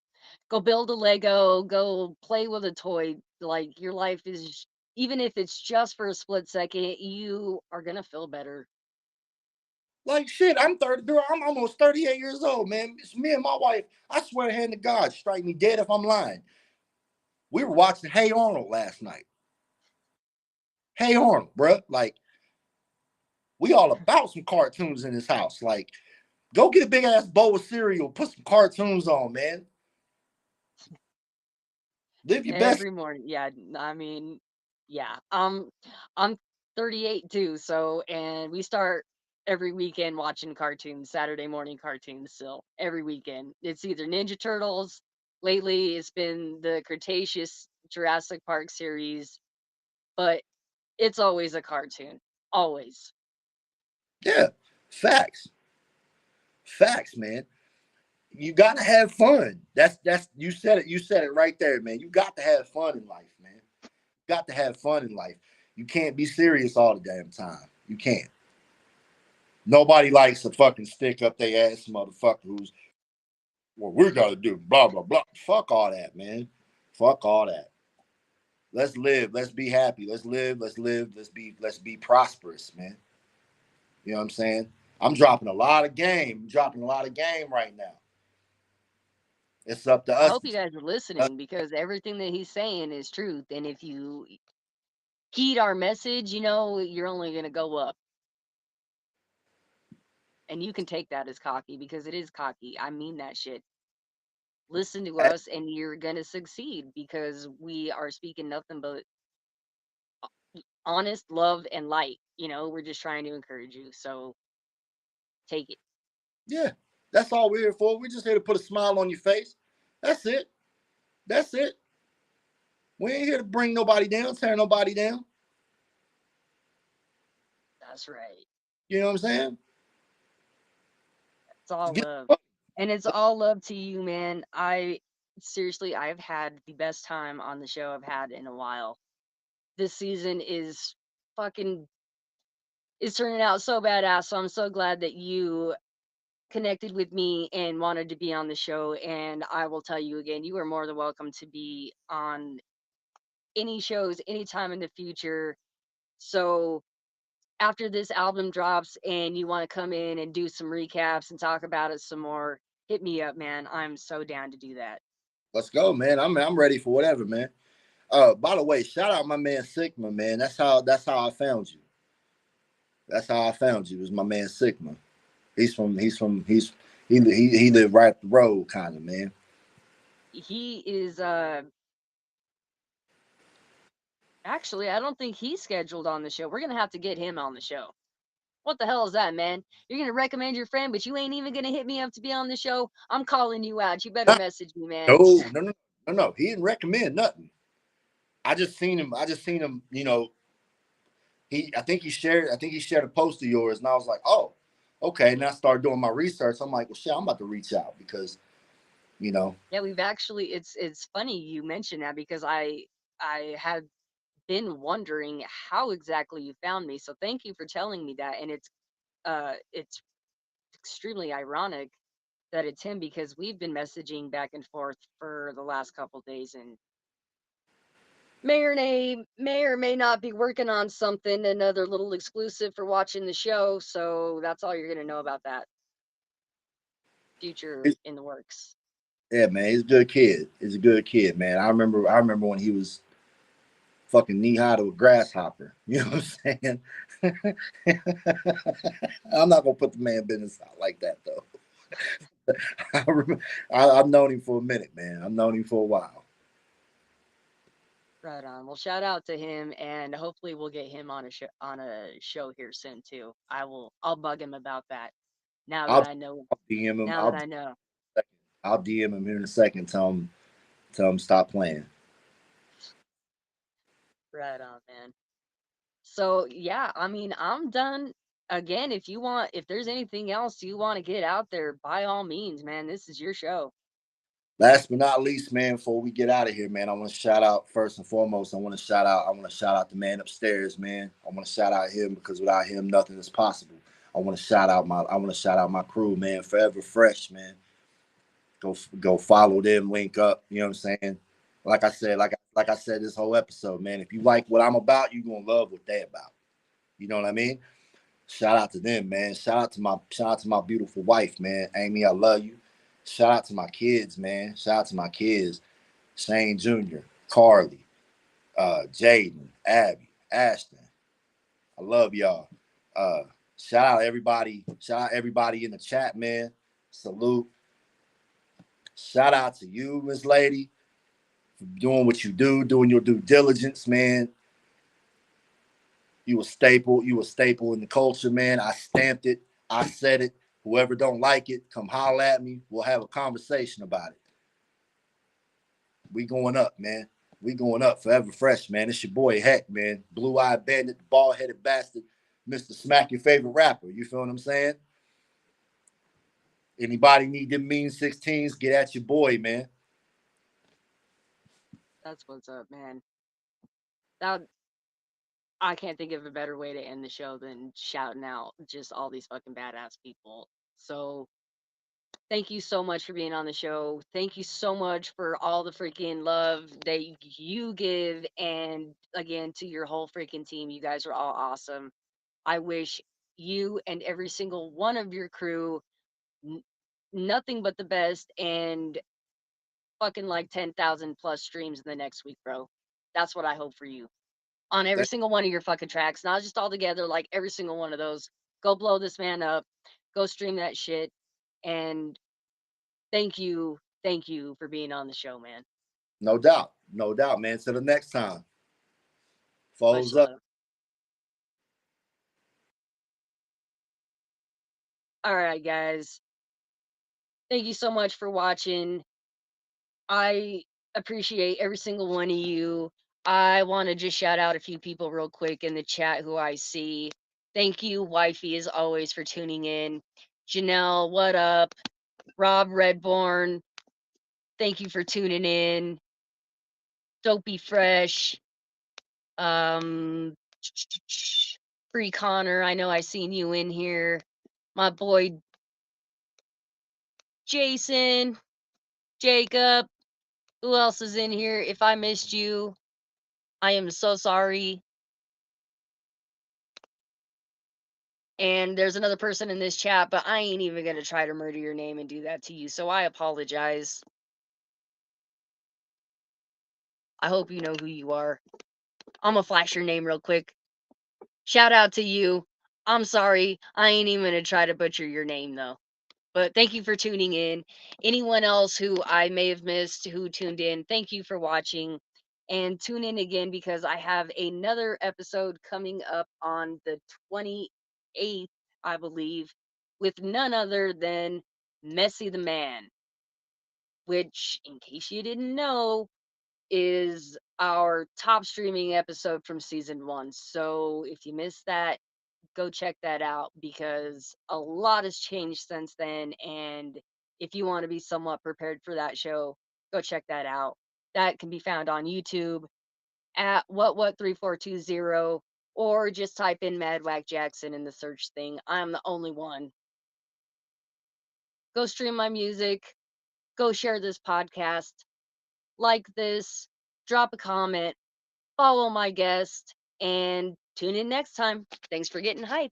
go build a Lego, go play with a toy, like your life is even if it's just for a split second, you are gonna feel better. like shit. I'm 30. Girl, I'm almost 38 years old, man. It's me and my wife. I swear to hand to God, strike me dead if I'm lying. We were watching Hey Arnold last night. Hey Arnold, bruh. Like we all about some cartoons in this house. Like go get a big ass bowl of cereal, put some cartoons on, man. Live your best. Every morning. Yeah, I mean, yeah. I'm 38 too, so and we start every weekend watching cartoons, Saturday morning cartoons still. Every weekend. It's either Ninja Turtles. Lately it's been the Cretaceous Jurassic Park series, but it's always a cartoon. Always. Yeah, facts, facts, man. You got to have fun. That's you said it. You said it right there, man. You got to have fun in life, man. You got to have fun in life. You can't be serious all the damn time. You can't. Nobody likes a fucking stick up their ass motherfucker who's what we gotta do, blah blah blah. Fuck all that, man. Fuck all that. Let's live. Let's be happy. Let's live. Let's live. Let's be prosperous, man. You know what I'm saying? I'm dropping a lot of game. I'm dropping a lot of game right now. It's up to I us. hope you guys are listening because everything that he's saying is truth. And if you heed our message, you're only gonna go up. And you can take that as cocky because it is cocky. I mean that shit. Listen to us and you're going to succeed because we are speaking nothing but honest love and light. We're just trying to encourage you. So take it. Yeah, that's all we're here for. We're just here to put a smile on your face. That's it. That's it. We ain't here to bring nobody down, tear nobody down. That's right. You know what I'm saying? It's all Get love. And it's all love to you, man. Seriously, I've had the best time on the show I've had in a while. This season is turning out so badass. So I'm so glad that you connected with me and wanted to be on the show. And I will tell you again, you are more than welcome to be on any shows anytime in the future. So after this album drops and you want to come in and do some recaps and talk about it some more, hit me up, man. I'm so down to do that. let's go, man. I'm ready for whatever, man. By the way, shout out my man Sigma, man. That's how I found you. That's how I found you. It was my man Sigma. He lived right up the road, kind of, man. He is actually I don't think he's scheduled on the show. We're gonna have to get him on the show. What the hell is that, man? You're gonna recommend your friend, but you ain't even gonna hit me up to be on the show. I'm calling you out. You better Nah, message me, man. no. He didn't recommend nothing. I just seen him. I just seen him. You know, I think he shared. I think he shared a post of yours, and I was like, oh, okay. And I started doing my research. I'm like, well, shit, I'm about to reach out because you know, Yeah, we've actually. It's funny you mentioned that because I had been wondering how exactly you found me. So thank you for telling me that. And it's extremely ironic that it's him because we've been messaging back and forth for the last couple days, and may or may not be working on something, another little exclusive for watching the show. So that's all you're gonna know about that. Future he's, in the works. yeah, man, he's a good kid. He's a good kid, man. I remember when he was fucking knee high to a grasshopper. You know what I'm saying? I'm not gonna put the man business out like that though. I remember, I've known him for a minute, man. I've known him for a while. Right on. Well, shout out to him, and hopefully we'll get him on a show here soon too. I'll bug him about that. Now that I'll, I know. I'll DM him. Now that I know. I'll DM him here in a second. Tell him stop playing. Right on, man. So yeah, I mean, I'm done. Again, if there's anything else you want to get out there, by all means, man, this is your show. Last but not least, man, before we get out of here, man, I want to shout out first and foremost. I want to shout out the man upstairs, man. I want to shout out him because without him, nothing is possible. I want to shout out my crew, man. Forever Fresh, man. Go follow them, link up. You know what I'm saying? Like I said this whole episode, man. If you like what I'm about, you gonna love what they about. You know what I mean? Shout out to them, man. Shout out to my beautiful wife, man. Amy, I love you. Shout out to my kids, man. Shout out to my kids. Shane Jr., Carly, Jaden, Abby, Ashton. I love y'all. Uh, shout out everybody. Shout out everybody in the chat, man. Salute. Shout out to you, Miss Lady, for doing what you do, doing your due diligence, man. You a staple. You a staple in the culture, man. I stamped it. I said it. Whoever don't like it, come holler at me. We'll have a conversation about it. We going up, man. We going up. Forever Fresh, man. It's your boy Heck, man. Blue eyed bandit, bald headed bastard, Mr. Smack your favorite rapper. You feel what I'm saying? Anybody need them mean 16s? Get at your boy, man. That's what's up, man. That I can't think of a better way to end the show than shouting out just all these fucking badass people. So thank you so much for being on the show. Thank you so much for all the freaking love that you give. And again, to your whole freaking team, you guys are all awesome. I wish you and every single one of your crew n- nothing but the best and fucking like 10,000 plus streams in the next week, bro. That's what I hope for you on every Thank, single one of your fucking tracks, not just all together, like every single one of those. Go blow this man up. Go stream that shit. And thank you for being on the show, man. no doubt. No doubt, man. Till the next time. Much Foes up. love. All right, guys. Thank you so much for watching. I appreciate every single one of you. I want to just shout out a few people real quick in the chat who I see. Thank you, Wifey, as always, for tuning in. Janelle, what up? Rob Redborn, thank you for tuning in. Dopey Fresh, um, Free Connor, I know I seen you in here. My boy Jason, Jacob, who else is in here? If I missed you, I am so sorry. And there's another person in this chat, but I ain't even gonna try to murder your name and do that to you, so I apologize. I hope you know who you are. I'm gonna flash your name real quick. Shout out to you. I'm sorry. I ain't even gonna try to butcher your name though. But thank you for tuning in. Anyone else who I may have missed who tuned in, thank you for watching. And tune in again because I have another episode coming up on the 28th. 8th, I believe, with none other than Messy the Man, which, in case you didn't know, is our top streaming episode from season 1. So if you missed that, go check that out because a lot has changed since then. And if you want to be somewhat prepared for that show, go check that out. That can be found on YouTube at what 3420, or just type in Mad Whack Jackson in the search thing. I'm the only one. Go stream my music, go share this podcast, like this, drop a comment, follow my guest, and tune in next time. Thanks for getting hyped.